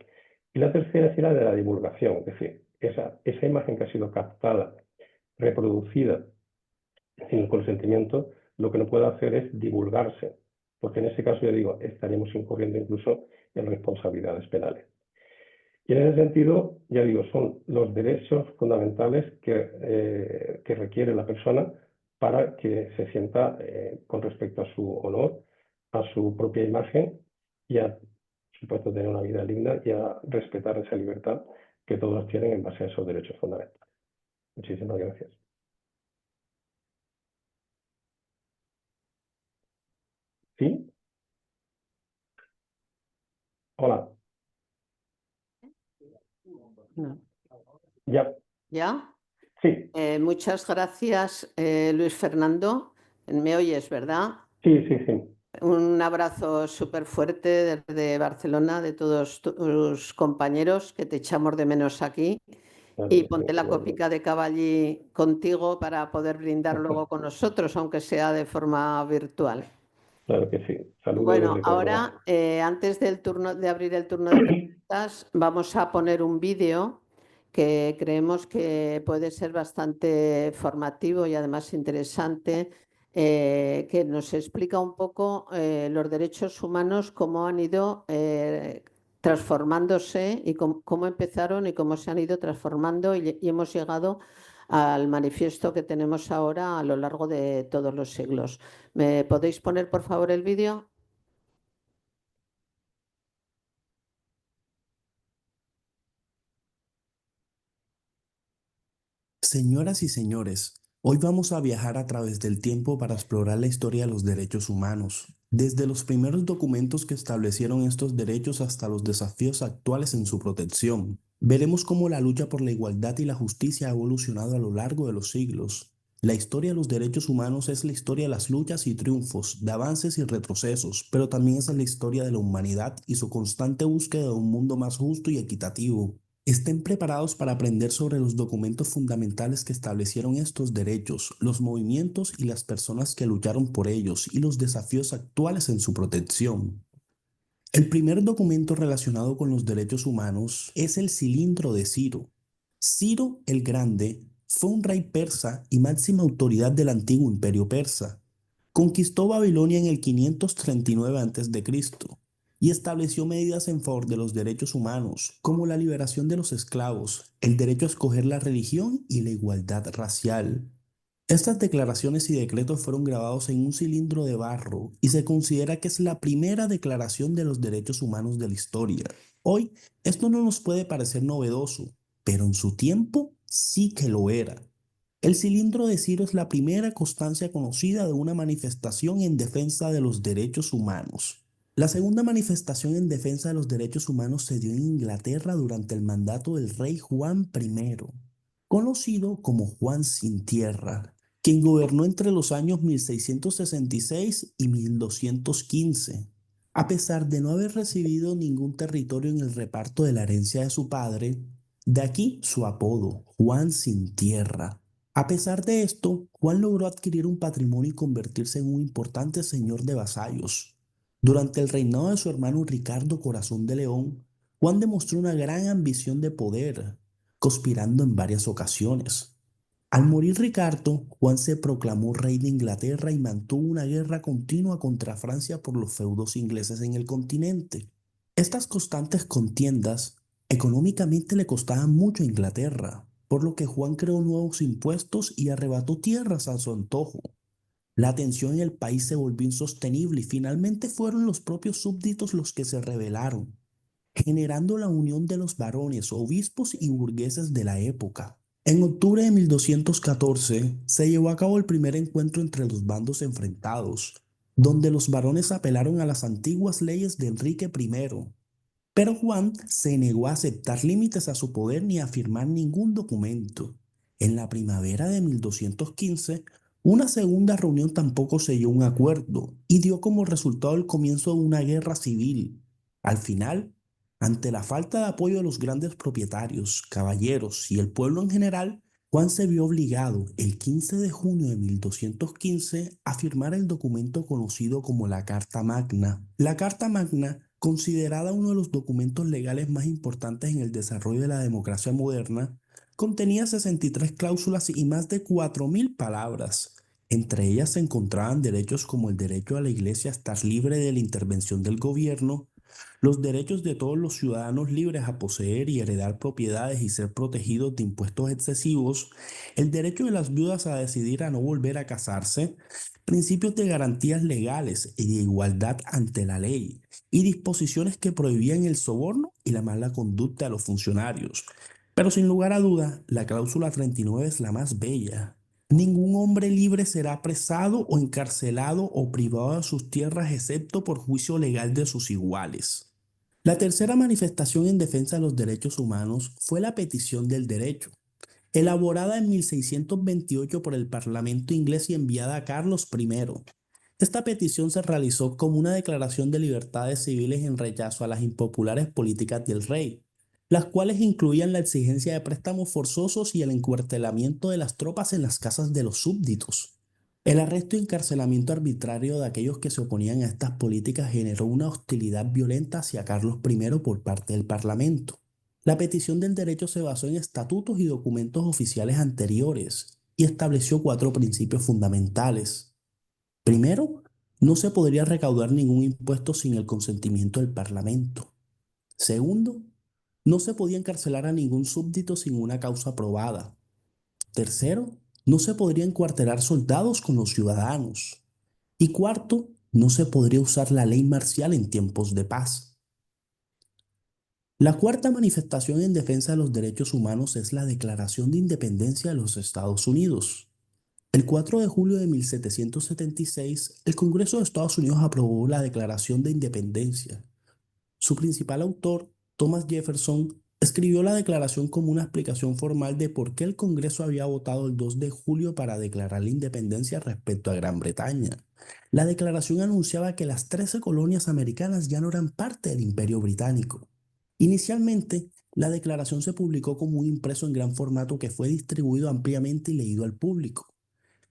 Y la tercera sería de la divulgación, es decir, esa imagen que ha sido captada, reproducida sin el consentimiento, lo que no puede hacer es divulgarse, porque en ese caso, ya digo, estaríamos incurriendo incluso en responsabilidades penales. Y en ese sentido, ya digo, son los derechos fundamentales que requiere la persona para que se sienta con respecto a su honor, a su propia imagen y a, por supuesto, tener una vida digna y a respetar esa libertad que todos tienen en base a esos derechos fundamentales. Muchísimas gracias. ¿Sí? Hola. No. Ya. ¿Ya? Sí, Muchas gracias, Luis Fernando. Me oyes, ¿verdad? sí, sí, sí. Un abrazo súper fuerte desde Barcelona, de todos tus compañeros, que te echamos de menos aquí. Claro Y que ponte sí, la igualmente. copita de caballí contigo para poder brindar luego con nosotros, aunque sea de forma virtual. Claro que sí. Saludos Bueno, desde Córdoba. ahora, antes de abrir el turno de preguntas, vamos a poner un vídeo que creemos que puede ser bastante formativo y además interesante, que nos explica un poco los derechos humanos, cómo han ido transformándose y cómo empezaron y cómo se han ido transformando y hemos llegado al manifiesto que tenemos ahora a lo largo de todos los siglos. ¿Me podéis poner, por favor, el vídeo? Señoras y señores, hoy vamos a viajar a través del tiempo para explorar la historia de los derechos humanos, desde los primeros documentos que establecieron estos derechos hasta los desafíos actuales en su protección. Veremos cómo la lucha por la igualdad y la justicia ha evolucionado a lo largo de los siglos. La historia de los derechos humanos es la historia de las luchas y triunfos, de avances y retrocesos, pero también es la historia de la humanidad y su constante búsqueda de un mundo más justo y equitativo. Estén preparados para aprender sobre los documentos fundamentales que establecieron estos derechos, los movimientos y las personas que lucharon por ellos y los desafíos actuales en su protección. El primer documento relacionado con los derechos humanos es el Cilindro de Ciro. Ciro el Grande fue un rey persa y máxima autoridad del antiguo imperio persa. Conquistó Babilonia en el 539 a.C. y estableció medidas en favor de los derechos humanos, como la liberación de los esclavos, el derecho a escoger la religión y la igualdad racial. Estas declaraciones y decretos fueron grabados en un cilindro de barro y se considera que es la primera declaración de los derechos humanos de la historia. Hoy, esto no nos puede parecer novedoso, pero en su tiempo sí que lo era. El Cilindro de Ciro es la primera constancia conocida de una manifestación en defensa de los derechos humanos. La segunda manifestación en defensa de los derechos humanos se dio en Inglaterra durante el mandato del rey Juan I, conocido como Juan sin Tierra, quien gobernó entre los años 1666 y 1215. A pesar de no haber recibido ningún territorio en el reparto de la herencia de su padre, de aquí su apodo, Juan sin Tierra. A pesar de esto, Juan logró adquirir un patrimonio y convertirse en un importante señor de vasallos. Durante el reinado de su hermano Ricardo Corazón de León, Juan demostró una gran ambición de poder, conspirando en varias ocasiones. Al morir Ricardo, Juan se proclamó rey de Inglaterra y mantuvo una guerra continua contra Francia por los feudos ingleses en el continente. Estas constantes contiendas económicamente le costaban mucho a Inglaterra, por lo que Juan creó nuevos impuestos y arrebató tierras a su antojo. La tensión en el país se volvió insostenible y finalmente fueron los propios súbditos los que se rebelaron, generando la unión de los varones, obispos y burgueses de la época. En octubre de 1214 se llevó a cabo el primer encuentro entre los bandos enfrentados, donde los varones apelaron a las antiguas leyes de Enrique I, Pero Juan se negó a aceptar límites a su poder ni a firmar ningún documento. En la primavera de 1215, una segunda reunión tampoco selló un acuerdo y dio como resultado el comienzo de una guerra civil. Al final, ante la falta de apoyo de los grandes propietarios, caballeros y el pueblo en general, Juan se vio obligado el 15 de junio de 1215 a firmar el documento conocido como la Carta Magna. La Carta Magna, considerada uno de los documentos legales más importantes en el desarrollo de la democracia moderna, contenía 63 cláusulas y más de 4.000 palabras. Entre ellas se encontraban derechos como el derecho a la Iglesia a estar libre de la intervención del gobierno, los derechos de todos los ciudadanos libres a poseer y heredar propiedades y ser protegidos de impuestos excesivos, el derecho de las viudas a decidir a no volver a casarse, principios de garantías legales y de igualdad ante la ley, y disposiciones que prohibían el soborno y la mala conducta de los funcionarios. Pero sin lugar a duda, la cláusula 39 es la más bella. Ningún hombre libre será apresado o encarcelado o privado de sus tierras excepto por juicio legal de sus iguales. La tercera manifestación en defensa de los derechos humanos fue la Petición del Derecho, elaborada en 1628 por el Parlamento inglés y enviada a Carlos I. Esta petición se realizó como una declaración de libertades civiles en rechazo a las impopulares políticas del rey, las cuales incluían la exigencia de préstamos forzosos y el encuartelamiento de las tropas en las casas de los súbditos. El arresto y encarcelamiento arbitrario de aquellos que se oponían a estas políticas generó una hostilidad violenta hacia Carlos I por parte del Parlamento. La petición del derecho se basó en estatutos y documentos oficiales anteriores y estableció 4 principios fundamentales. Primero, no se podría recaudar ningún impuesto sin el consentimiento del Parlamento. Segundo, no se podía encarcelar a ningún súbdito sin una causa probada. Tercero, no se podría encuartelar soldados con los ciudadanos. Y cuarto, no se podría usar la ley marcial en tiempos de paz. La cuarta manifestación en defensa de los derechos humanos es la Declaración de Independencia de los Estados Unidos. El 4 de julio de 1776, el Congreso de Estados Unidos aprobó la Declaración de Independencia. Su principal autor, Thomas Jefferson, escribió la declaración como una explicación formal de por qué el Congreso había votado el 2 de julio para declarar la independencia respecto a Gran Bretaña. La declaración anunciaba que las 13 colonias americanas ya no eran parte del Imperio Británico. Inicialmente, la declaración se publicó como un impreso en gran formato que fue distribuido ampliamente y leído al público.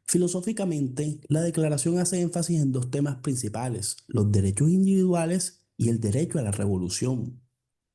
Filosóficamente, la declaración hace énfasis en 2 temas principales: los derechos individuales y el derecho a la revolución.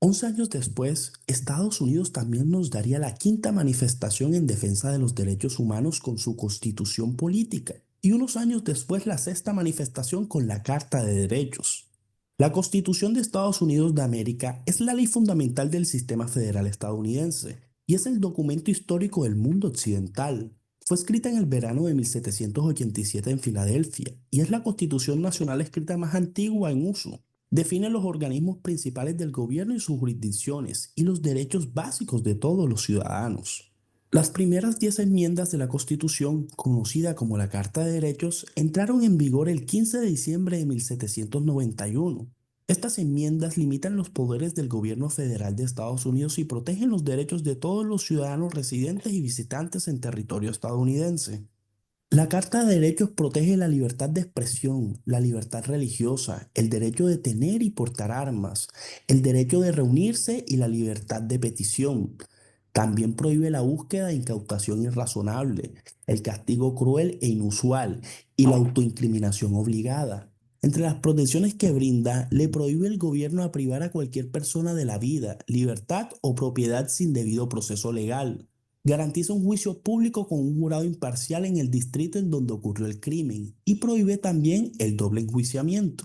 11 años después, Estados Unidos también nos daría la 5ª manifestación en defensa de los derechos humanos con su Constitución política, y unos años después la 6ª manifestación con la Carta de Derechos. La Constitución de Estados Unidos de América es la ley fundamental del sistema federal estadounidense y es el documento histórico del mundo occidental. Fue escrita en el verano de 1787 en Filadelfia y es la Constitución nacional escrita más antigua en uso. Define los organismos principales del gobierno y sus jurisdicciones y los derechos básicos de todos los ciudadanos. Las primeras 10 enmiendas de la Constitución, conocida como la Carta de Derechos, entraron en vigor el 15 de diciembre de 1791. Estas enmiendas limitan los poderes del gobierno federal de Estados Unidos y protegen los derechos de todos los ciudadanos residentes y visitantes en territorio estadounidense. La Carta de Derechos protege la libertad de expresión, la libertad religiosa, el derecho de tener y portar armas, el derecho de reunirse y la libertad de petición. También prohíbe la búsqueda e incautación irrazonable, el castigo cruel e inusual y la autoincriminación obligada. Entre las protecciones que brinda, le prohíbe el gobierno a privar a cualquier persona de la vida, libertad o propiedad sin debido proceso legal. Garantiza un juicio público con un jurado imparcial en el distrito en donde ocurrió el crimen y prohíbe también el doble enjuiciamiento.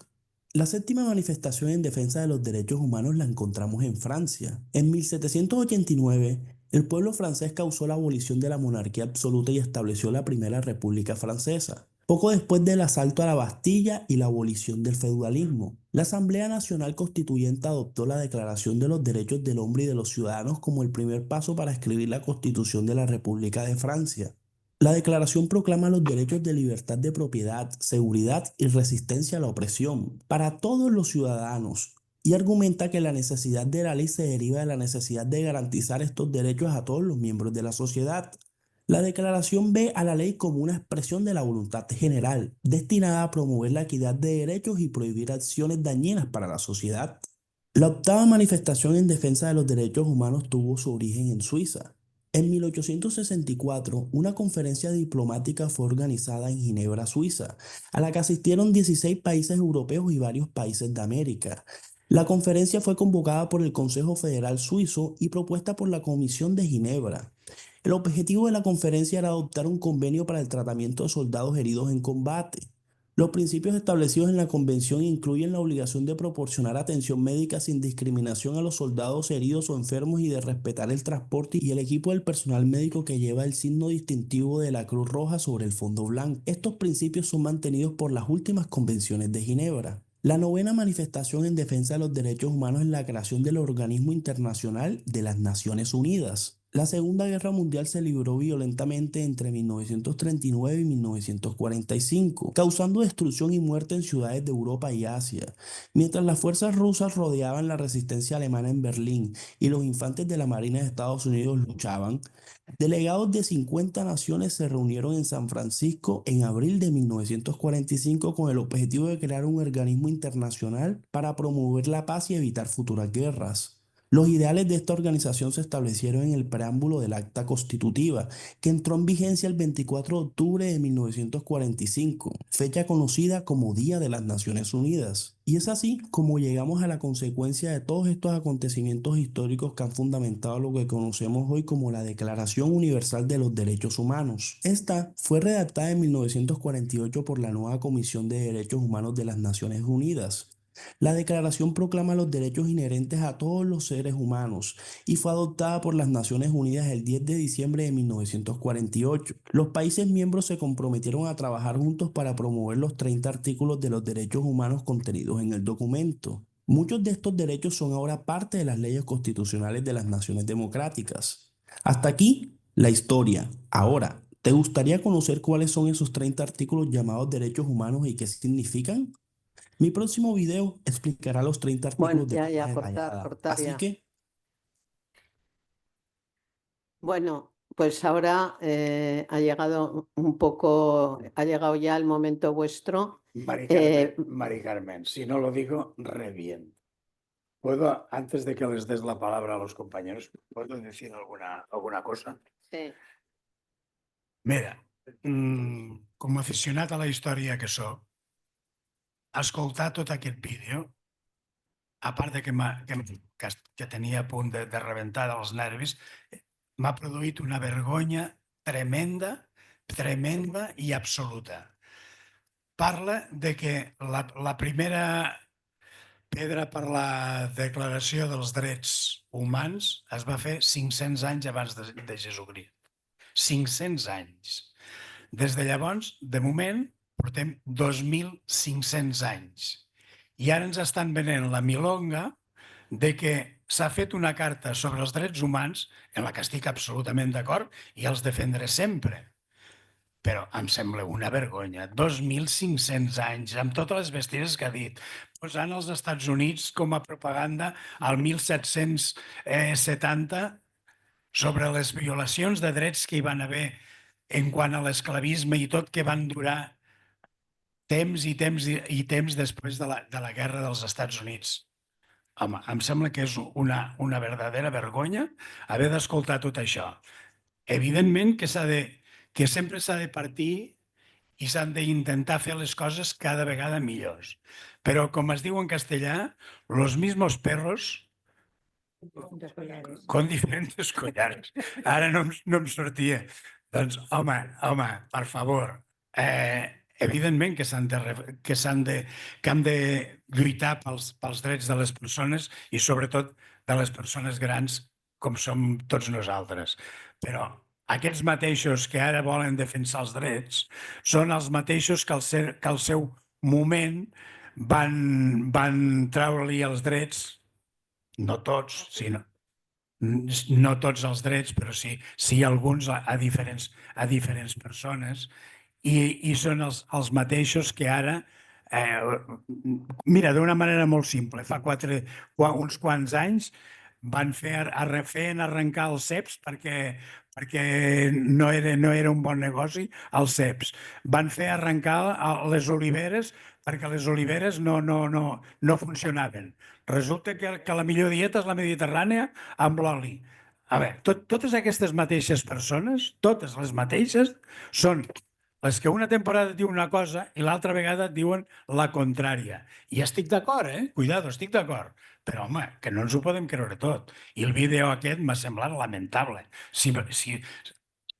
La 7ª manifestación en defensa de los derechos humanos la encontramos en Francia. En 1789, el pueblo francés causó la abolición de la monarquía absoluta y estableció la Primera República Francesa. Poco después del asalto a la Bastilla y la abolición del feudalismo, la Asamblea Nacional Constituyente adoptó la Declaración de los Derechos del Hombre y de los Ciudadanos como el primer paso para escribir la Constitución de la República de Francia. La declaración proclama los derechos de libertad de propiedad, seguridad y resistencia a la opresión para todos los ciudadanos y argumenta que la necesidad de la ley se deriva de la necesidad de garantizar estos derechos a todos los miembros de la sociedad. La declaración ve a la ley como una expresión de la voluntad general, destinada a promover la equidad de derechos y prohibir acciones dañinas para la sociedad. La octava manifestación en defensa de los derechos humanos tuvo su origen en Suiza. En 1864, una conferencia diplomática fue organizada en Ginebra, Suiza, a la que asistieron 16 países europeos y varios países de América. La conferencia fue convocada por el Consejo Federal Suizo y propuesta por la Comisión de Ginebra. El objetivo de la conferencia era adoptar un convenio para el tratamiento de soldados heridos en combate. Los principios establecidos en la convención incluyen la obligación de proporcionar atención médica sin discriminación a los soldados heridos o enfermos y de respetar el transporte y el equipo del personal médico que lleva el signo distintivo de la Cruz Roja sobre el fondo blanco. Estos principios son mantenidos por las últimas convenciones de Ginebra. La novena manifestación en defensa de los derechos humanos es la creación del Organismo Internacional de las Naciones Unidas. La Segunda Guerra Mundial se libró violentamente entre 1939 y 1945, causando destrucción y muerte en ciudades de Europa y Asia. Mientras las fuerzas rusas rodeaban la resistencia alemana en Berlín y los infantes de la Marina de Estados Unidos luchaban, delegados de 50 naciones se reunieron en San Francisco en abril de 1945 con el objetivo de crear un organismo internacional para promover la paz y evitar futuras guerras. Los ideales de esta organización se establecieron en el preámbulo del Acta Constitutiva, que entró en vigencia el 24 de octubre de 1945, fecha conocida como Día de las Naciones Unidas. Y es así como llegamos a la consecuencia de todos estos acontecimientos históricos que han fundamentado lo que conocemos hoy como la Declaración Universal de los Derechos Humanos. Esta fue redactada en 1948 por la nueva Comisión de Derechos Humanos de las Naciones Unidas. La declaración proclama los derechos inherentes a todos los seres humanos y fue adoptada por las Naciones Unidas el 10 de diciembre de 1948. Los países miembros se comprometieron a trabajar juntos para promover los 30 artículos de los derechos humanos contenidos en el documento. Muchos de estos derechos son ahora parte de las leyes constitucionales de las naciones democráticas. Hasta aquí la historia. Ahora, ¿te gustaría conocer cuáles son esos 30 artículos llamados derechos humanos y qué significan? Mi próximo video explicará los 30 Bueno, artículos de ya, forma cortar, detallada. cortar Así ya. que, Bueno, pues ahora ha llegado ya el momento vuestro. Mari Carmen, si no lo digo, reviento. ¿Puedo, antes de que les des la palabra a los compañeros, puedo decir alguna cosa? Sí. Mira, com a aficionat a la història que sóc, escoltar tot aquest vídeo, a part de que tenia a punt de rebentar dels nervis, m'ha produït una vergonya tremenda i absoluta. Parla de que la primera pedra per la Declaració dels Drets Humans es va fer 500 anys abans de Jesucrist. 500 anys. Des de llavors, de moment, portem 2.500 anys. I ara ens estan venent la milonga de que s'ha fet una carta sobre els drets humans en la que estic absolutament d'acord i els defendré sempre. Però em sembla una vergonya. 2.500 anys, amb totes les bestieses que ha dit, posant els Estats Units com a propaganda al 1770 sobre les violacions de drets que hi van haver en quant a l'esclavisme i tot, que van durar temps i temps després de la guerra dels Estats Units. Home, em sembla que és una verdadera vergonya haver d'escoltar tot això. Evidentment que sempre s'ha de partir i s'han d'intentar fer les coses cada vegada millors. Però, com es diu en castellà, los mismos perros con diferentes collares. Ara no em sortia. Doncs, home, per favor, evidentment que hem de lluitar pels drets de les persones i sobretot de les persones grans com som tots nosaltres. Però aquests mateixos que ara volen defensar els drets són els mateixos que al seu moment van treure-li els drets, no tots, sinó no tots els drets, però sí alguns a diferents persones, i són els mateixos que ara Mira, d'una manera molt simple, fa uns quants anys feien arrencar els ceps perquè no era un bon negoci, els ceps. Van fer arrencar les oliveres perquè les oliveres no funcionaven. Resulta que la millor dieta és la mediterrània amb l'oli. A veure, totes aquestes mateixes persones, totes les mateixes, són les que una temporada et diuen una cosa i l'altra vegada et diuen la contrària. I estic d'acord, Cuidado, estic d'acord. Però, home, que no ens ho podem creure tot. I el vídeo aquest m'ha semblat lamentable.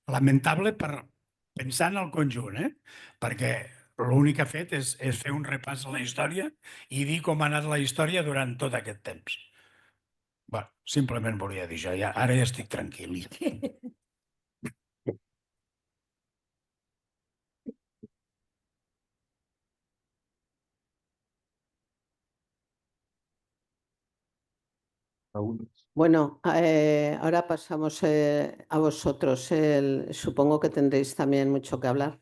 Lamentable pensant en el conjunt, Perquè l'únic que ha fet és fer un repàs a la història i dir com ha anat la història durant tot aquest temps. Bé, simplement volia dir això. Ara ja estic tranquil. Bueno, ahora pasamos a vosotros. Supongo que tendréis también mucho que hablar.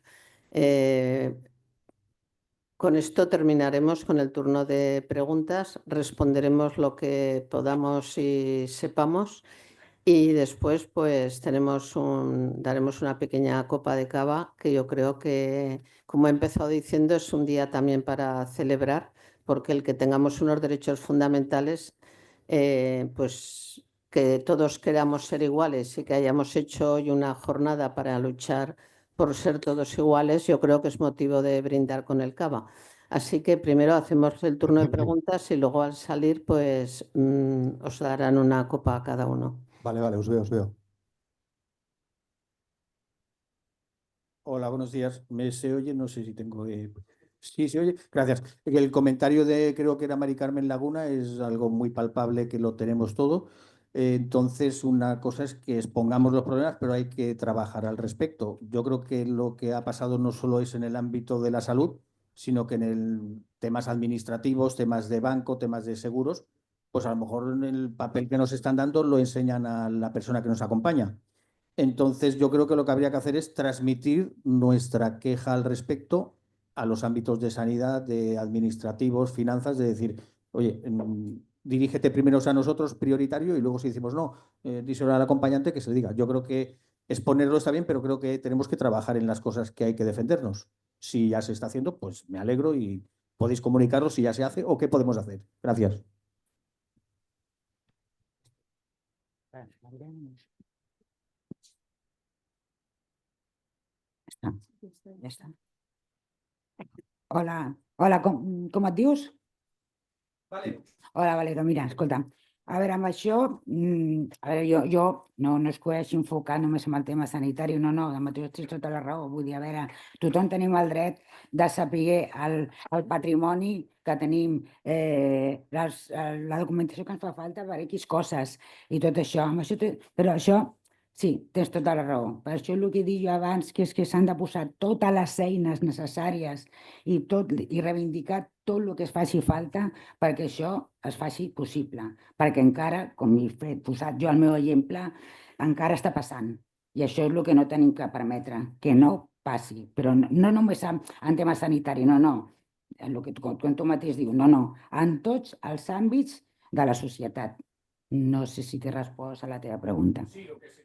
Con esto terminaremos con el turno de preguntas. Responderemos lo que podamos y sepamos. Y después, pues, daremos una pequeña copa de cava, que yo creo que, como he empezado diciendo, es un día también para celebrar, porque el que tengamos unos derechos fundamentales, pues que todos queramos ser iguales y que hayamos hecho hoy una jornada para luchar por ser todos iguales, yo creo que es motivo de brindar con el cava. Así que primero hacemos el turno de preguntas y luego al salir, pues os darán una copa a cada uno. Vale, os veo. Hola, buenos días. ¿Se oye? No sé si tengo... Sí, se oye. Gracias. El comentario creo que era Mari Carmen Laguna, es algo muy palpable que lo tenemos todo. Entonces, una cosa es que expongamos los problemas, pero hay que trabajar al respecto. Yo creo que lo que ha pasado no solo es en el ámbito de la salud, sino que en temas administrativos, temas de banco, temas de seguros, pues a lo mejor en el papel que nos están dando lo enseñan a la persona que nos acompaña. Entonces, yo creo que lo que habría que hacer es transmitir nuestra queja al respecto a los ámbitos de sanidad, de administrativos, finanzas, de decir, oye, dirígete primero a nosotros, prioritario, y luego si decimos no, díselo al acompañante que se le diga. Yo creo que exponerlo está bien, pero creo que tenemos que trabajar en las cosas que hay que defendernos. Si ya se está haciendo, pues me alegro y podéis comunicarlo si ya se hace o qué podemos hacer. Gracias. Ja està. Hola, com et dius? Vale. Hola, Valero, mira, escolta, a veure, amb això, a veure, jo no es coeix enfocar només en el tema sanitari, no, amb tu tens tota la raó, vull dir, a veure, tothom tenim el dret de saber el patrimoni que tenim, la documentació que ens fa falta per X coses i tot això, però això... Sí, tens tota la raó. Per això el que he dit jo abans, que és que s'han de posar totes les eines necessàries i reivindicar tot el que es faci falta perquè això es faci possible. Perquè encara, com he posat jo el meu exemple, encara està passant. I això és el que no tenim que permetre, que no passi. Però no només en tema sanitari, no. El que tu mateix dius, no. En tots els àmbits de la societat. No sé si t'he respost a la teva pregunta. Sí, el que sí.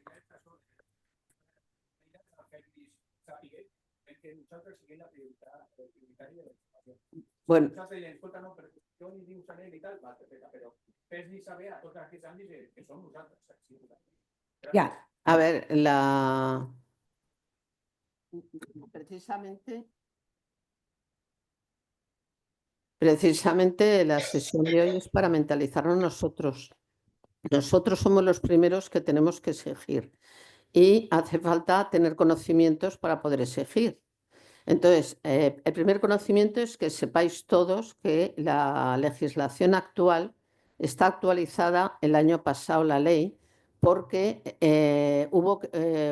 Que nosaltres siguem la prioritària de la informació. Bueno. Nosaltres diem, escolta, no, però jo ni diu saber ni tal, però fes-li saber a tots aquests àmbits que som nosaltres. Ja. A ver, precisamente la sesión de hoy es para mentalizarnos nosotros. Nosotros somos los primeros que tenemos que exigir y hace falta tener conocimientos para poder exigir. Entonces, el primer conocimiento es que sepáis todos que la legislación actual está actualizada el año pasado, la ley, porque hubo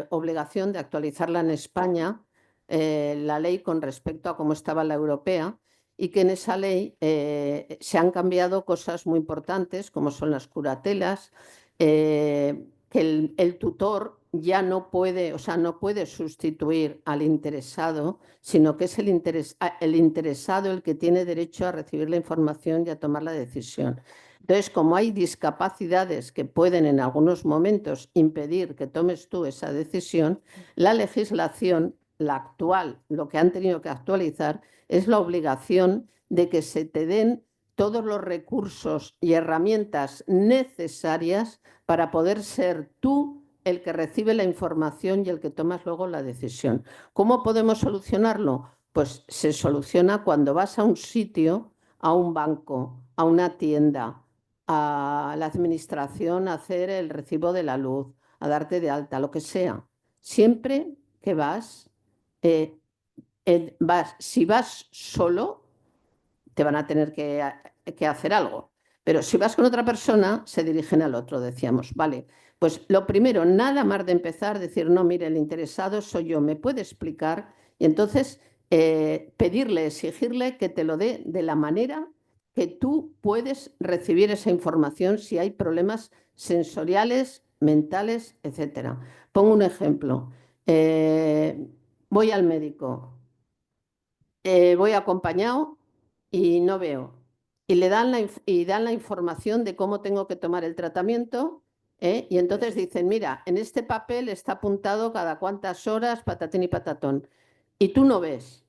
obligación de actualizarla en España, la ley con respecto a cómo estaba la europea, y que en esa ley se han cambiado cosas muy importantes, como son las curatelas, que el tutor ya no puede, o sea, no puede sustituir al interesado, sino que es el interesado el que tiene derecho a recibir la información y a tomar la decisión. Entonces, como hay discapacidades que pueden en algunos momentos impedir que tomes tú esa decisión, la legislación, la actual, lo que han tenido que actualizar, es la obligación de que se te den todos los recursos y herramientas necesarias para poder ser tú el que recibe la información y el que tomas luego la decisión. ¿Cómo podemos solucionarlo? Pues se soluciona cuando vas a un sitio, a un banco, a una tienda, a la administración a hacer el recibo de la luz, a darte de alta, lo que sea. Siempre que vas, si vas solo, te van a tener que hacer algo. Pero si vas con otra persona, se dirigen al otro, decíamos. Vale, pues lo primero, nada más de empezar, decir, no, mire, el interesado soy yo, ¿me puede explicar? Y entonces pedirle, exigirle que te lo dé de la manera que tú puedes recibir esa información si hay problemas sensoriales, mentales, etc. Pongo un ejemplo. Voy al médico, voy acompañado y no veo. Y le dan la información de cómo tengo que tomar el tratamiento, y entonces dicen, mira, en este papel está apuntado cada cuántas horas, patatín y patatón. Y tú no ves.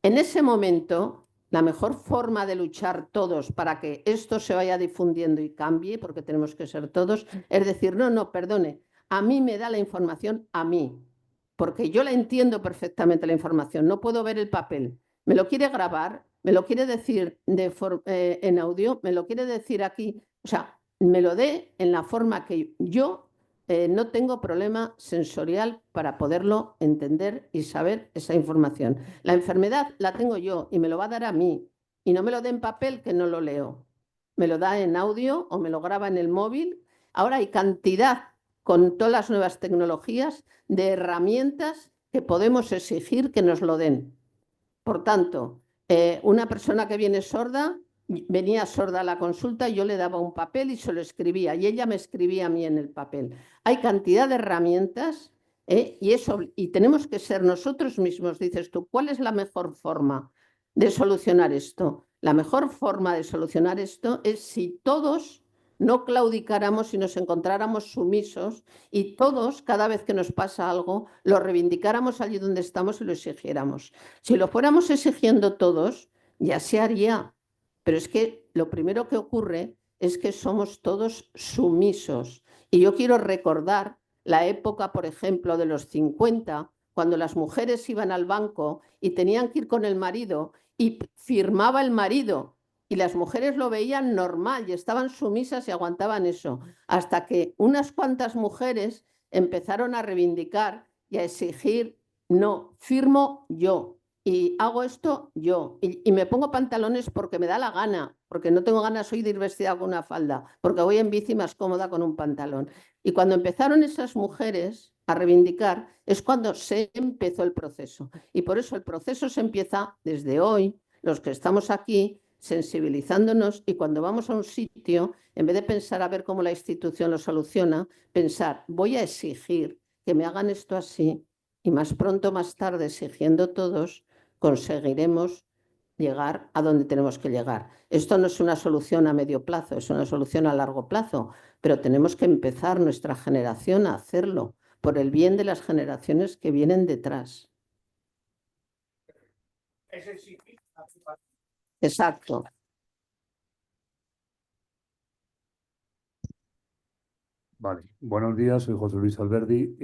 En ese momento, la mejor forma de luchar todos para que esto se vaya difundiendo y cambie, porque tenemos que ser todos, es decir, no, no, perdone, a mí me da la información a mí, porque yo la entiendo perfectamente la información, no puedo ver el papel. Me lo quiere grabar, me lo quiere decir en audio, me lo quiere decir aquí, o sea, me lo dé en la forma que yo no tengo problema sensorial para poderlo entender y saber esa información. La enfermedad la tengo yo y me lo va a dar a mí. Y no me lo dé en papel que no lo leo. Me lo da en audio o me lo graba en el móvil. Ahora hay cantidad, con todas las nuevas tecnologías, de herramientas que podemos exigir que nos lo den. Por tanto, una persona que viene sorda, venía sorda a la consulta, yo le daba un papel y se lo escribía, y ella me escribía a mí en el papel. Hay cantidad de herramientas, y tenemos que ser nosotros mismos, dices tú, ¿cuál es la mejor forma de solucionar esto? La mejor forma de solucionar esto es si todos no claudicáramos y nos encontráramos sumisos y todos, cada vez que nos pasa algo, lo reivindicáramos allí donde estamos y lo exigiéramos. Si lo fuéramos exigiendo todos, ya se haría. Pero es que lo primero que ocurre es que somos todos sumisos. Y yo quiero recordar la época, por ejemplo, de los 50, cuando las mujeres iban al banco y tenían que ir con el marido y firmaba el marido. Y las mujeres lo veían normal y estaban sumisas y aguantaban eso. Hasta que unas cuantas mujeres empezaron a reivindicar y a exigir, no, firmo yo y hago esto yo. Y me pongo pantalones porque me da la gana, porque no tengo ganas hoy de ir vestida con una falda, porque voy en bici más cómoda con un pantalón. Y cuando empezaron esas mujeres a reivindicar, es cuando se empezó el proceso. Y por eso el proceso se empieza desde hoy, los que estamos aquí, sensibilizándonos, y cuando vamos a un sitio, en vez de pensar a ver cómo la institución lo soluciona, pensar, voy a exigir que me hagan esto así, y más pronto, más tarde, exigiendo todos, conseguiremos llegar a donde tenemos que llegar. Esto no es una solución a medio plazo, es una solución a largo plazo, pero tenemos que empezar nuestra generación a hacerlo por el bien de las generaciones que vienen detrás. Exacto. Vale, buenos días, soy José Luis Alberdi.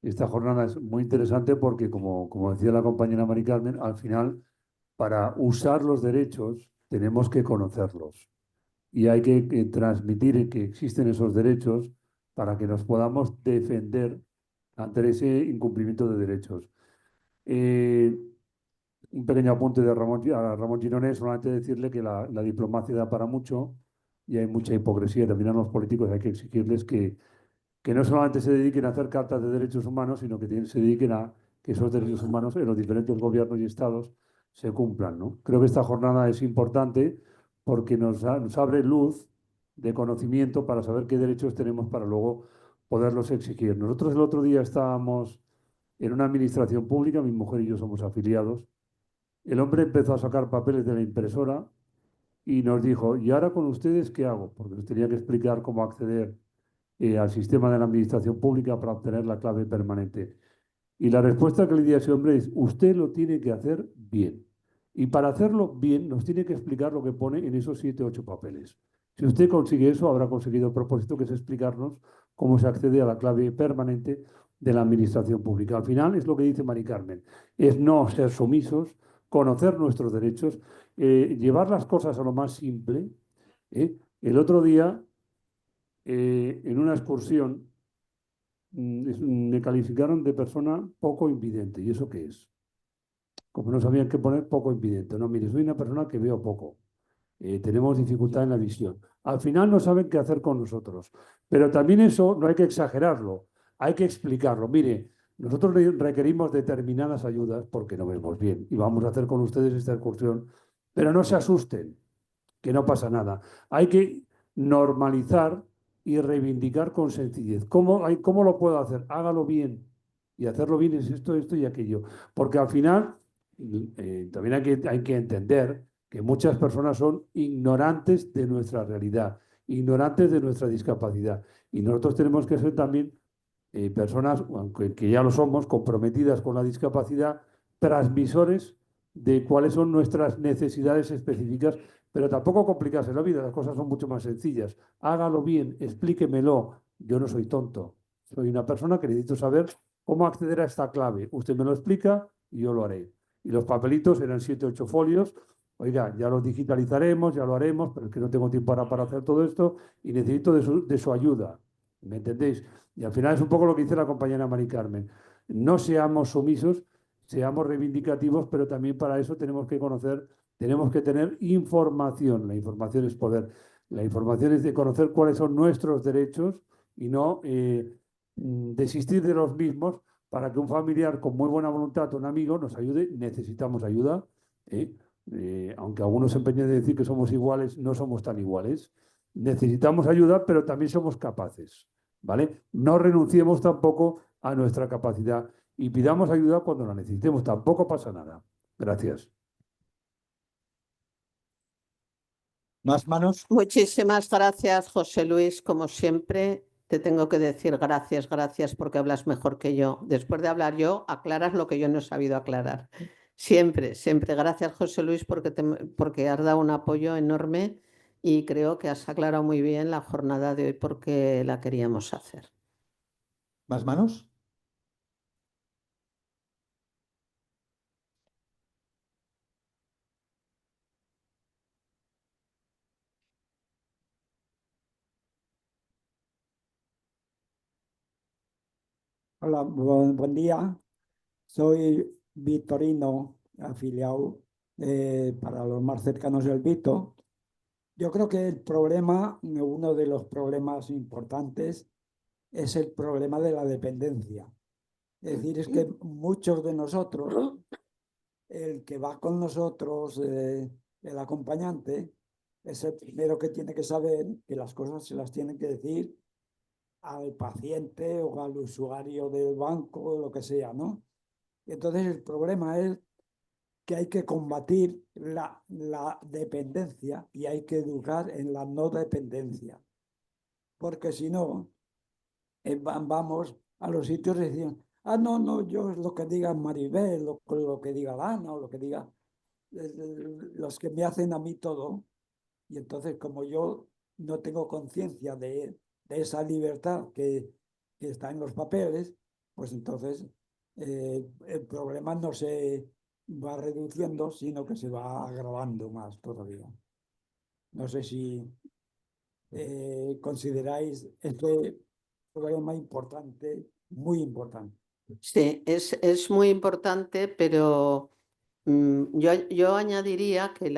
Esta jornada es muy interesante porque, como decía la compañera Mari Carmen, al final, para usar los derechos tenemos que conocerlos y hay que transmitir que existen esos derechos para que nos podamos defender ante ese incumplimiento de derechos. Un pequeño apunte de Ramón Gironès, solamente decirle que la diplomacia da para mucho y hay mucha hipocresía. También a los políticos hay que exigirles que no solamente se dediquen a hacer cartas de derechos humanos, sino que se dediquen a que esos derechos humanos en los diferentes gobiernos y estados se cumplan, ¿no? Creo que esta jornada es importante porque nos abre luz de conocimiento para saber qué derechos tenemos para luego poderlos exigir. Nosotros el otro día estábamos en una administración pública, mi mujer y yo somos afiliados. El hombre empezó a sacar papeles de la impresora y nos dijo, ¿y ahora con ustedes qué hago? Porque nos tenía que explicar cómo acceder al sistema de la administración pública para obtener la clave permanente. Y la respuesta que le di a ese hombre es, usted lo tiene que hacer bien. Y para hacerlo bien nos tiene que explicar lo que pone en esos 7 o 8 papeles. Si usted consigue eso, habrá conseguido el propósito, que es explicarnos cómo se accede a la clave permanente de la administración pública. Al final es lo que dice Mari Carmen, es no ser sumisos, conocer nuestros derechos, llevar las cosas a lo más simple. El otro día, en una excursión, me calificaron de persona poco invidente. ¿Y eso qué es? Como no sabían qué poner, poco invidente. No, mire, soy una persona que veo poco. Tenemos dificultad en la visión. Al final no saben qué hacer con nosotros. Pero también eso no hay que exagerarlo, hay que explicarlo. Mire, nosotros requerimos determinadas ayudas porque no vemos bien y vamos a hacer con ustedes esta excursión, pero no se asusten, que no pasa nada. Hay que normalizar y reivindicar con sencillez. ¿Cómo lo puedo hacer? Hágalo bien. Y hacerlo bien es esto, esto y aquello. Porque al final también hay que entender que muchas personas son ignorantes de nuestra realidad, ignorantes de nuestra discapacidad. Y nosotros tenemos que ser también personas, aunque que ya lo somos, comprometidas con la discapacidad, transmisores de cuáles son nuestras necesidades específicas, pero tampoco complicarse la vida, las cosas son mucho más sencillas. Hágalo bien, explíquemelo. Yo no soy tonto, soy una persona que necesito saber cómo acceder a esta clave. Usted me lo explica y yo lo haré. Y los papelitos eran 7 o 8 folios. Oiga, ya los digitalizaremos, ya lo haremos, pero es que no tengo tiempo ahora para hacer todo esto y necesito de su ayuda. ¿Me entendéis? Y al final es un poco lo que dice la compañera Mari Carmen. No seamos sumisos, seamos reivindicativos, pero también para eso tenemos que conocer, tenemos que tener información. La información es poder. La información es de conocer cuáles son nuestros derechos y no desistir de los mismos para que un familiar con muy buena voluntad, un amigo, nos ayude. Necesitamos ayuda. Aunque algunos se empeñen de decir que somos iguales, no somos tan iguales. Necesitamos ayuda, pero también somos capaces. ¿Vale? No renunciemos tampoco a nuestra capacidad y pidamos ayuda cuando la necesitemos. Tampoco pasa nada. Gracias. ¿Más manos? Muchísimas gracias, José Luis. Como siempre, te tengo que decir gracias, gracias, porque hablas mejor que yo. Después de hablar yo, aclaras lo que yo no he sabido aclarar. Siempre, siempre. Gracias, José Luis, porque has dado un apoyo enorme y creo que has aclarado muy bien la jornada de hoy porque la queríamos hacer. ¿Más manos? Hola, buen día. Soy Victorino, afiliado para los más cercanos del Vito. Yo creo que el problema, uno de los problemas importantes, es el problema de la dependencia. Es decir, es que muchos de nosotros, el que va con nosotros, el acompañante, es el primero que tiene que saber que las cosas se las tiene que decir al paciente o al usuario del banco o lo que sea, ¿no? Entonces el problema es que hay que combatir la dependencia y hay que educar en la no dependencia. Porque si no, vamos a los sitios y decimos, no, yo es lo que diga Maribel, lo que diga Lana o lo que diga los que me hacen a mí todo. Y entonces como yo no tengo conciencia de esa libertad que está en los papeles, pues entonces el problema no se va reduciendo, sino que se va agravando más todavía. No sé si consideráis este problema importante, muy importante. Sí, es muy importante, pero yo añadiría que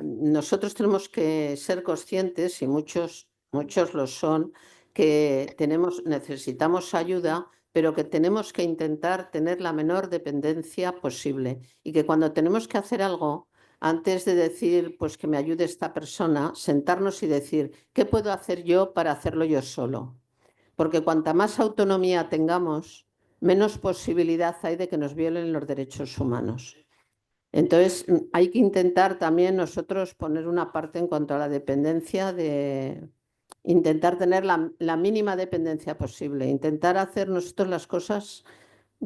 nosotros tenemos que ser conscientes, y muchos lo son, que necesitamos ayuda, pero que tenemos que intentar tener la menor dependencia posible. Y que cuando tenemos que hacer algo, antes de decir pues que me ayude esta persona, sentarnos y decir, ¿qué puedo hacer yo para hacerlo yo solo? porque cuanta más autonomía tengamos, menos posibilidad hay de que nos violen los derechos humanos. Entonces, hay que intentar también nosotros poner una parte en cuanto a la dependencia, de intentar tener la mínima dependencia posible, intentar hacer nosotros las cosas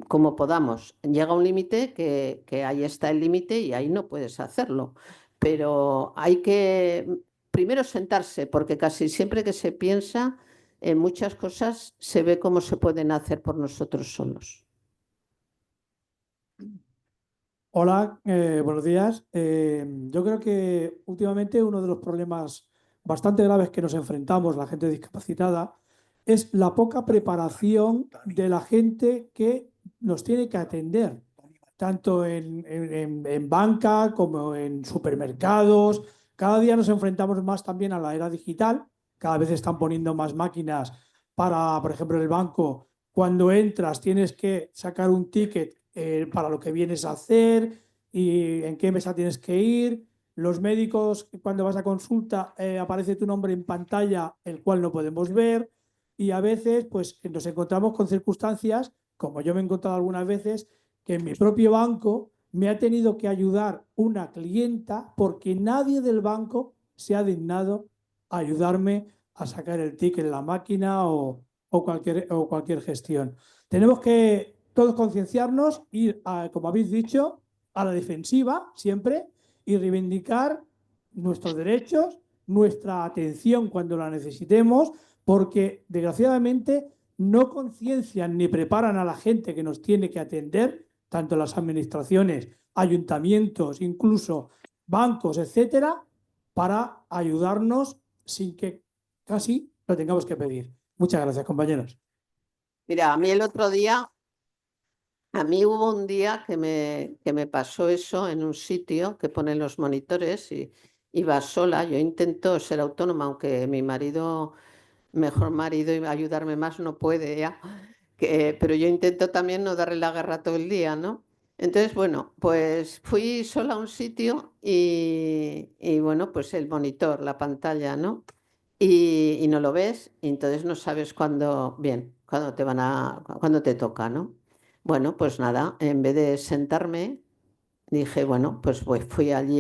como podamos. Llega un límite que ahí está el límite y ahí no puedes hacerlo. Pero hay que primero sentarse, porque casi siempre que se piensa en muchas cosas se ve cómo se pueden hacer por nosotros solos. Hola, buenos días. Yo creo que últimamente uno de los problemas bastante graves que nos enfrentamos, la gente discapacitada, es la poca preparación de la gente que nos tiene que atender, tanto en banca como en supermercados. Cada día nos enfrentamos más también a la era digital. Cada vez están poniendo más máquinas para, por ejemplo, en el banco. Cuando entras tienes que sacar un ticket para lo que vienes a hacer y en qué mesa tienes que ir. Los médicos, cuando vas a consulta, aparece tu nombre en pantalla, el cual no podemos ver. Y a veces pues, nos encontramos con circunstancias, como yo me he encontrado algunas veces, que en mi propio banco me ha tenido que ayudar una clienta porque nadie del banco se ha dignado a ayudarme a sacar el ticket en la máquina o cualquier gestión. Tenemos que todos concienciarnos, ir, como habéis dicho, a la defensiva siempre y reivindicar nuestros derechos, nuestra atención cuando la necesitemos, porque desgraciadamente no conciencian ni preparan a la gente que nos tiene que atender, tanto las administraciones, ayuntamientos, incluso bancos, etcétera, para ayudarnos sin que casi lo tengamos que pedir. Muchas gracias, compañeros. Mira, a mí el otro día, a mí hubo un día que me pasó eso en un sitio que ponen los monitores y iba sola. Yo intento ser autónoma, aunque mi marido, mejor marido y ayudarme más no puede ya. Pero yo intento también no darle la guerra todo el día, ¿no? Entonces, bueno, pues fui sola a un sitio y bueno, pues el monitor, la pantalla, ¿no? Y no lo ves, y entonces no sabes cuándo, bien, cuándo te toca, ¿no? Bueno, pues nada, en vez de sentarme, dije, bueno, pues fui allí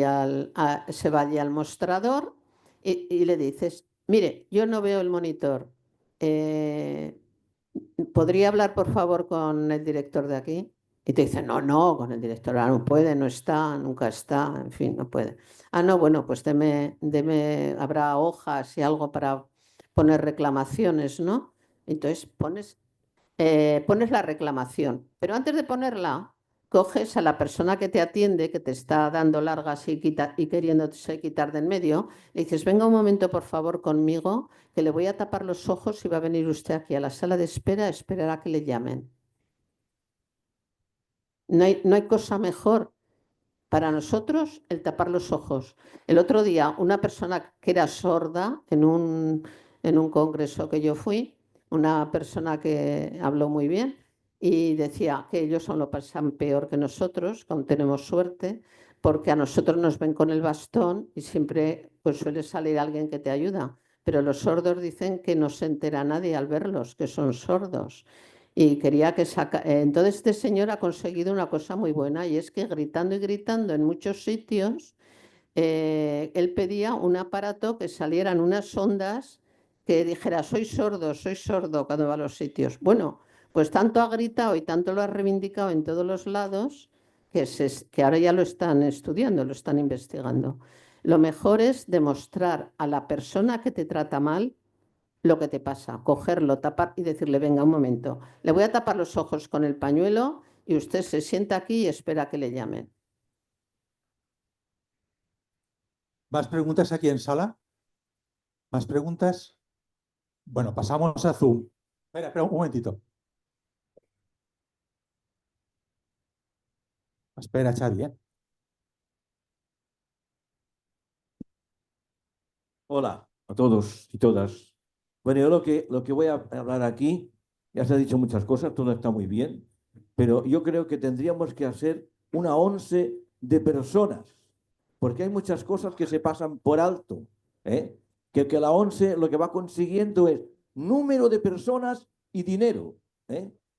se va allí al mostrador y le dices, mire, yo no veo el monitor. ¿Podría hablar, por favor, con el director de aquí? Y te dice, no, con el director no puede, no está, nunca está, en fin, no puede. No, bueno, pues habrá hojas y algo para poner reclamaciones, ¿no? Entonces pones la reclamación, pero antes de ponerla, coges a la persona que te atiende, que te está dando largas y queriéndose quitar de en medio, le dices, venga un momento por favor conmigo, que le voy a tapar los ojos y va a venir usted aquí a la sala de espera a esperar a que le llamen. No hay cosa mejor para nosotros el tapar los ojos. El otro día, una persona que era sorda en un congreso que yo fui, una persona que habló muy bien y decía que ellos aún lo pasan peor que nosotros, que aún tenemos suerte, porque a nosotros nos ven con el bastón y siempre pues suele salir alguien que te ayuda. Pero los sordos dicen que no se entera nadie al verlos, que son sordos. Y quería que entonces este señor ha conseguido una cosa muy buena y es que gritando y gritando en muchos sitios, él pedía un aparato que salieran unas ondas que dijera soy sordo cuando va a los sitios. Bueno, pues tanto ha gritado y tanto lo ha reivindicado en todos los lados que ahora ya lo están estudiando, lo están investigando. Lo mejor es demostrar a la persona que te trata mal lo que te pasa, cogerlo, tapar y decirle, venga, un momento, le voy a tapar los ojos con el pañuelo y usted se sienta aquí y espera que le llamen. ¿Más preguntas aquí en sala? ¿Más preguntas? Bueno, pasamos a Zoom. Espera, un momentito. Espera, Xavi, ¿eh? Hola a todos y todas. Bueno, yo lo que voy a hablar aquí, ya se ha dicho muchas cosas, todo está muy bien, pero yo creo que tendríamos que hacer una ONCE de personas, porque hay muchas cosas que se pasan por alto, ¿eh? Que la ONCE lo que va consiguiendo es número de personas y dinero.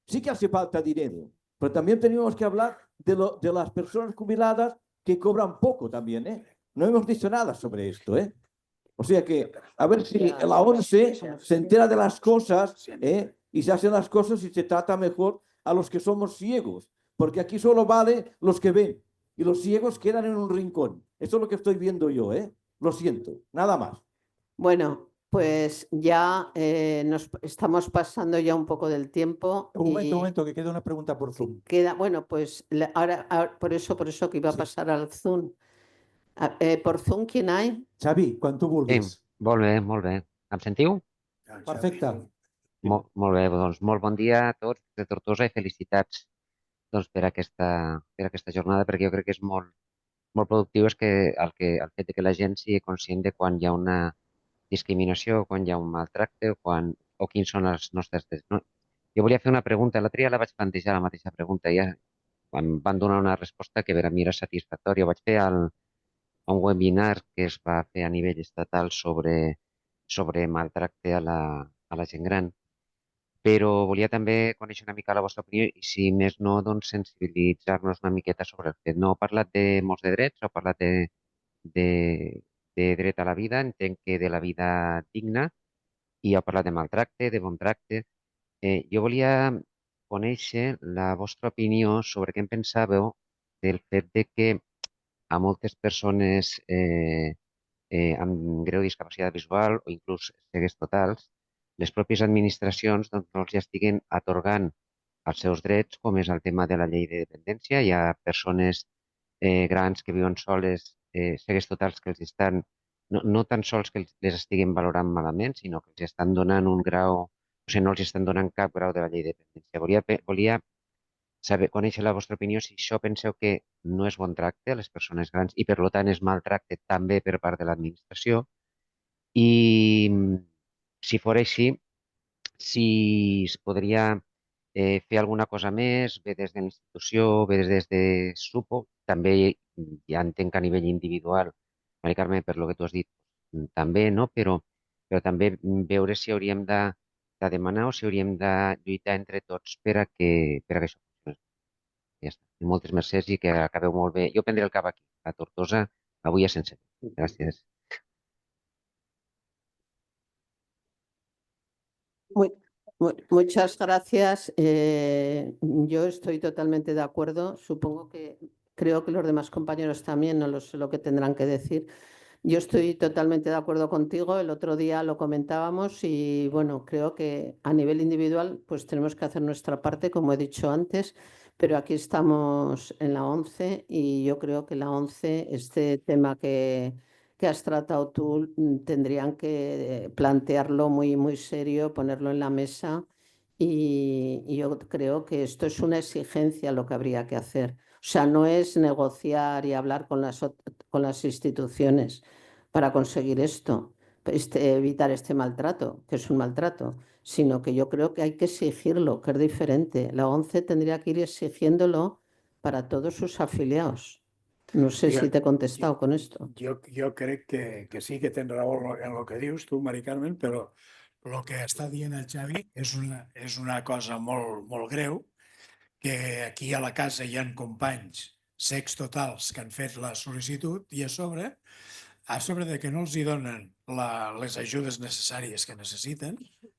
Sí que hace falta dinero, pero también tenemos que hablar de las personas jubiladas que cobran poco también. No hemos dicho nada sobre esto. O sea que, a ver si la ONCE se entera de las cosas y se hacen las cosas y se trata mejor a los que somos ciegos, porque aquí solo vale los que ven y los ciegos quedan en un rincón. Eso es lo que estoy viendo yo, Lo siento, nada más. Bueno, pues ya nos estamos pasando ya un poco del tiempo. Un y momento, que queda una pregunta por Zoom. bueno, pues ahora por eso que iba a pasar al Zoom. Por Zoom, ¿quién hay? Xavi, quan tu Sí, vulguis. molt bé, molt bé. Em sentiu? Perfecte. Molt bé, doncs molt bon dia a tots de Tortosa i felicitats doncs, per aquesta jornada, perquè jo crec que és molt productiu és que el fet de que la gent sigui conscient de quan hi ha una discriminació, quan hi ha un maltracte o quins són els nostres drets. No? Jo volia fer una pregunta, l'altre dia la vaig plantejar la mateixa pregunta i ja em van donar una resposta que per a mi era satisfactòria. Ho vaig fer un webinar que es va fer a nivell estatal sobre maltracte a la gent gran, però volia també conèixer una mica la vostra opinió i, si més no, doncs sensibilitzar-nos una miqueta sobre el fet. No heu parlat de molts de drets, heu parlat de dret a la vida, entenc que de la vida digna, i heu parlat de maltracte, de bon tracte. Jo volia conèixer la vostra opinió sobre què en pensàveu del fet de que a moltes persones amb greu discapacitat visual o inclús cegues totals, les pròpies administracions doncs, no els estiguen atorgant els seus drets, com és el tema de la llei de dependència. Hi ha persones grans que viuen soles, cegues totals, que els estan, no tan sols que les estiguen valorant malament, sinó que els estan donant un grau, o sigui, no els estan donant cap grau de la llei de dependència. Volia saber, conèixer la vostra opinió, si això penseu que no és bon tracte a les persones grans i, per tant, és maltracte també per part de l'administració. I si fos així, si es podria fer alguna cosa més, bé des de la institució, bé des de SUPO, també ja entenc que a nivell individual, Mari Carme, per lo que tu has dit, també, no? Però també veure si hauríem de demanar o si hauríem de lluitar entre tots per a que això funcionés. Ja està. I moltes mercès i que acabeu molt bé. Jo prendré el cap aquí, a Tortosa, avui a sense. Gràcies. Muchas gracias. Yo estoy totalmente de acuerdo. Creo que los demás compañeros también, no lo sé lo que tendrán que decir. Yo estoy totalmente de acuerdo contigo. El otro día lo comentábamos y bueno, creo que a nivel individual pues tenemos que hacer nuestra parte, como he dicho antes, pero aquí estamos en la ONCE y yo creo que la ONCE, este tema que has tratado tú, tendrían que plantearlo muy, muy serio, ponerlo en la mesa y yo creo que esto es una exigencia lo que habría que hacer. O sea, no es negociar y hablar con las instituciones para conseguir esto, evitar este maltrato, que es un maltrato, sino que yo creo que hay que exigirlo, que es diferente. La ONCE tendría que ir exigiéndolo para todos sus afiliados. No sé si te he contestado con esto. Jo crec que sí que tens raó en el que dius tu, Mari Carmen, però el que està dient el Xavi és una cosa molt, molt greu, que aquí a la casa hi ha companys cecs totals que han fet la sol·licitud i a sobre de que no els hi donen les ajudes necessàries que necessiten,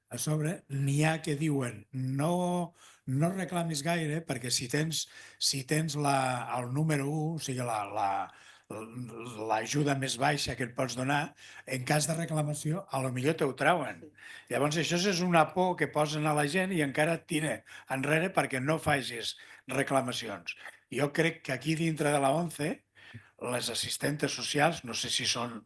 a sobre n'hi ha que diuen no reclamis gaire, perquè si tens el número 1, o sigui, l'ajuda més baixa que et pots donar, en cas de reclamació, a lo millor te ho trauen. Llavors, això és una por que posen a la gent i encara et tira enrere perquè no facis reclamacions. Jo crec que aquí dintre de la ONCE, les assistentes socials, no sé si són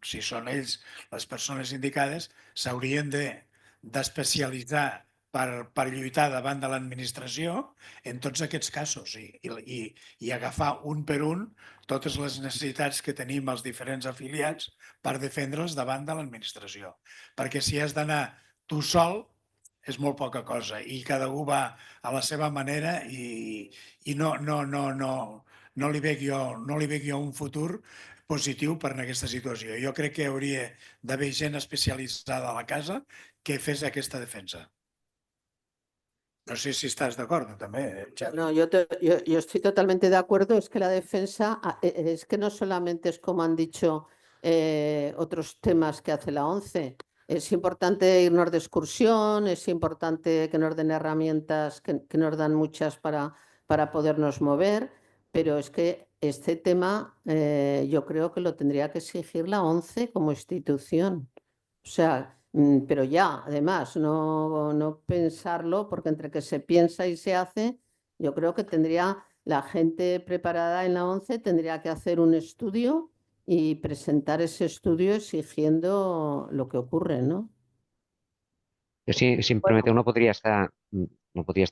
ells les persones indicades, s'haurien d'especialitzar per lluitar davant de l'administració en tots aquests casos i agafar un per un totes les necessitats que tenim els diferents afiliats per defendre'ls davant de l'administració. Perquè si has d'anar tu sol, és molt poca cosa i cada un va a la seva manera i no li veig jo un futur positiu per en aquesta situació. Jo crec que hauria d'haver gent especialitzada a la casa que fes aquesta defensa. No sé si estás de acuerdo también, Xavi. No, yo estoy totalmente de acuerdo. Es que la defensa, es que no solamente es como han dicho otros temas que hace la ONCE. Es importante irnos de excursión, es importante que nos den herramientas, que nos dan muchas para podernos mover, pero es que este tema yo creo que lo tendría que exigir la ONCE como institución. O sea, pero ya, además, no pensarlo, porque entre que se piensa y se hace, yo creo que tendría la gente preparada en la ONCE, tendría que hacer un estudio y presentar ese estudio exigiendo lo que ocurre, ¿no? Jo, si em permeteu, no podria estar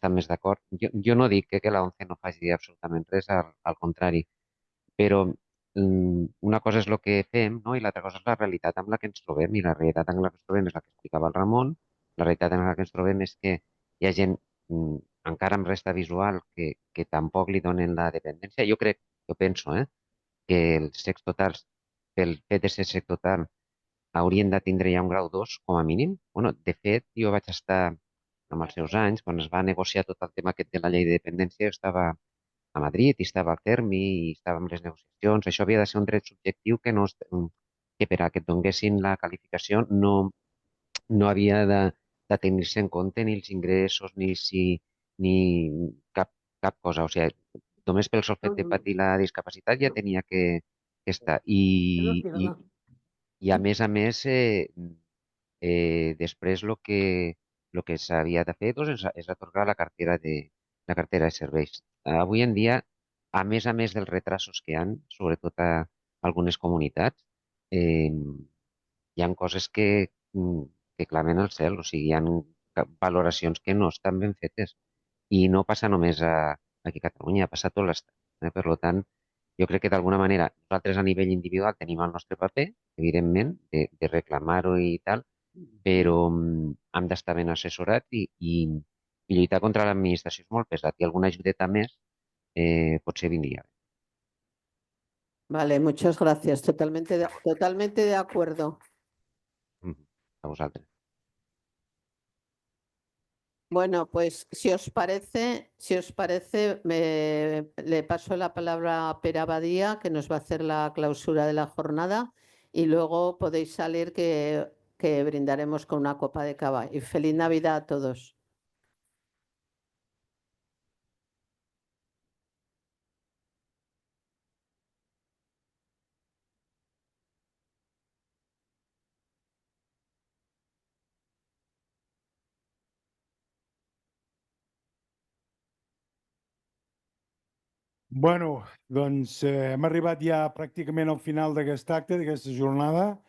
més d'acord. Jo no dic que la ONCE no faci absolutament res, al contrari, però una cosa és el que fem, no? I l'altra cosa és la realitat amb la que ens trobem, i la realitat amb la que ens trobem és la que explicava el Ramon. La realitat amb la que ens trobem és que hi ha gent encara amb resta visual que tampoc li donen la dependència. Jo penso que els secs totals, pel fet de ser sec total, haurien de tindre ja un grau 2 com a mínim. Bueno, de fet, jo vaig estar amb els seus anys, quan es va negociar tot el tema aquest de la llei de dependència, jo estava a Madrid i estava al Termi i estava amb les negociacions. Això havia de ser un dret subjectiu que per a que et donguessin la qualificació no havia de tenir-se en compte ni els ingressos ni cap cosa. O sigui, només pel sol fet de patir la discapacitat ja tenia que estar. I a més, després el que s'havia de fer doncs, és atorgar la cartera de serveis. Avui en dia, a més dels retrasos que hi ha, sobretot a algunes comunitats, hi ha coses que clamen al cel, o sigui, hi ha valoracions que no estan ben fetes. I no passa només aquí a Catalunya, passa a tot l'Estat. Per tant, jo crec que d'alguna manera nosaltres a nivell individual tenim el nostre paper, evidentment, de reclamar-ho i tal, però hem d'estar ben assessorats i lluitar contra l'administració és molt pesat i alguna ajudeta més potser vindria bé. Vale, muchas gracias. Totalmente de acuerdo. A vosaltres. Bueno, pues si os parece, le paso la palabra a Pere Abadía, que nos va a hacer la clausura de la jornada, y luego podéis salir que brindaremos con una copa de cava. Y feliz Navidad a todos. Bueno, doncs hem arribat ja pràcticament al final d'aquest acte, d'aquesta jornada,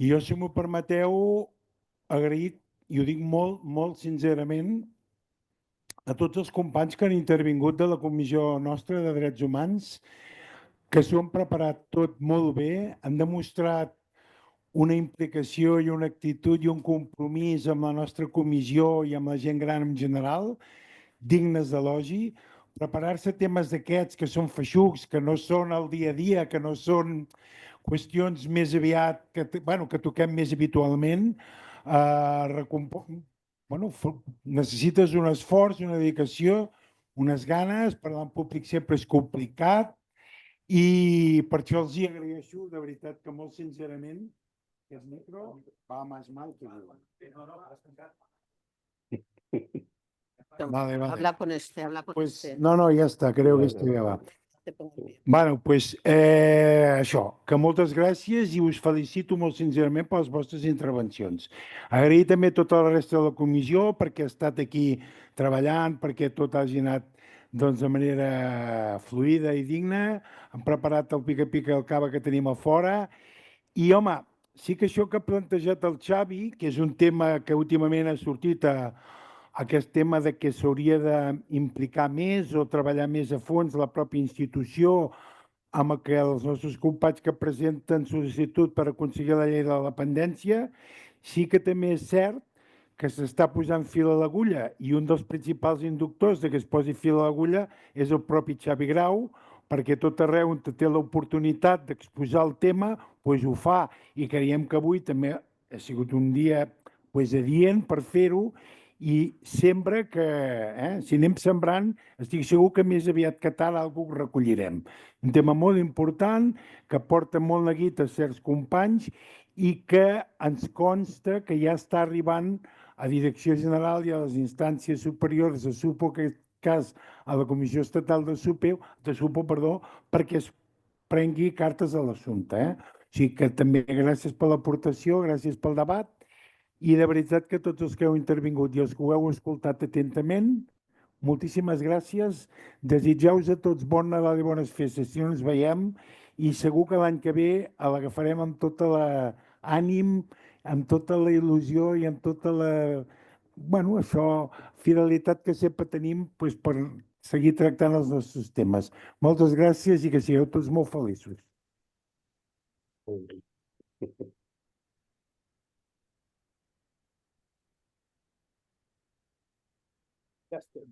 i jo, si m'ho permeteu, agraït, i ho dic molt, molt sincerament, a tots els companys que han intervingut de la Comissió nostra de Drets Humans, que s'ho han preparat tot molt bé, han demostrat una implicació i una actitud i un compromís amb la nostra comissió i amb la gent gran en general, dignes d'elogi. Preparar-se temes d'aquests que són feixucs, que no són el dia a dia, que no són qüestions més aviat que toquem més habitualment, necessites un esforç, una dedicació, unes ganes, parlar en públic sempre és complicat, i per això els hi agraeixo, de veritat, que molt sincerament, que el micro va más mal que yo. Vale. Habla con este. No, ja està, crec que esto ja va. Bueno, pues això, que moltes gràcies i us felicito molt sincerament per les vostres intervencions. Agrair també a tota la resta de la comissió perquè ha estat aquí treballant, perquè tot hagi anat de manera fluida i digna. Han preparat el pica-pica del cava que tenim a fora. I, home, sí que això que ha plantejat el Xavi, que és un tema que últimament ha sortit aquest tema de que s'hauria d'implicar més o treballar més a fons la pròpia institució amb que els nostres companys que presenten sol·licitud per aconseguir la llei de la dependència, sí que també és cert que s'està posant fil a l'agulla i un dels principals inductors de que es posi fil a l'agulla és el propi Xavi Grau, perquè tot arreu on té l'oportunitat d'exposar el tema, doncs ho fa. I creiem que avui també ha sigut un dia adient per fer-ho, i sempre que, si anem sembrant, estic segur que més aviat que tard alguna cosa recollirem. Un tema molt important, que porta molt neguit a certs companys i que ens consta que ja està arribant a Direcció General i a les instàncies superiors, a SUPO, en aquest cas a la Comissió Estatal de SUPO, perquè es prengui cartes a l'assumpte. O sigui que també gràcies per l'aportació, gràcies pel debat, i de veritat que tots els que heu intervingut i els que ho heu escoltat atentament, moltíssimes gràcies. Desitgeu-vos a tots bon Nadal i bones festes si no ens veiem, i segur que l'any que ve l'agafarem amb tot l'ànim, amb tota la il·lusió i amb tota la, fidelitat que sempre tenim per seguir tractant els nostres temes. Moltes gràcies i que sigueu tots molt feliços. Ja estem.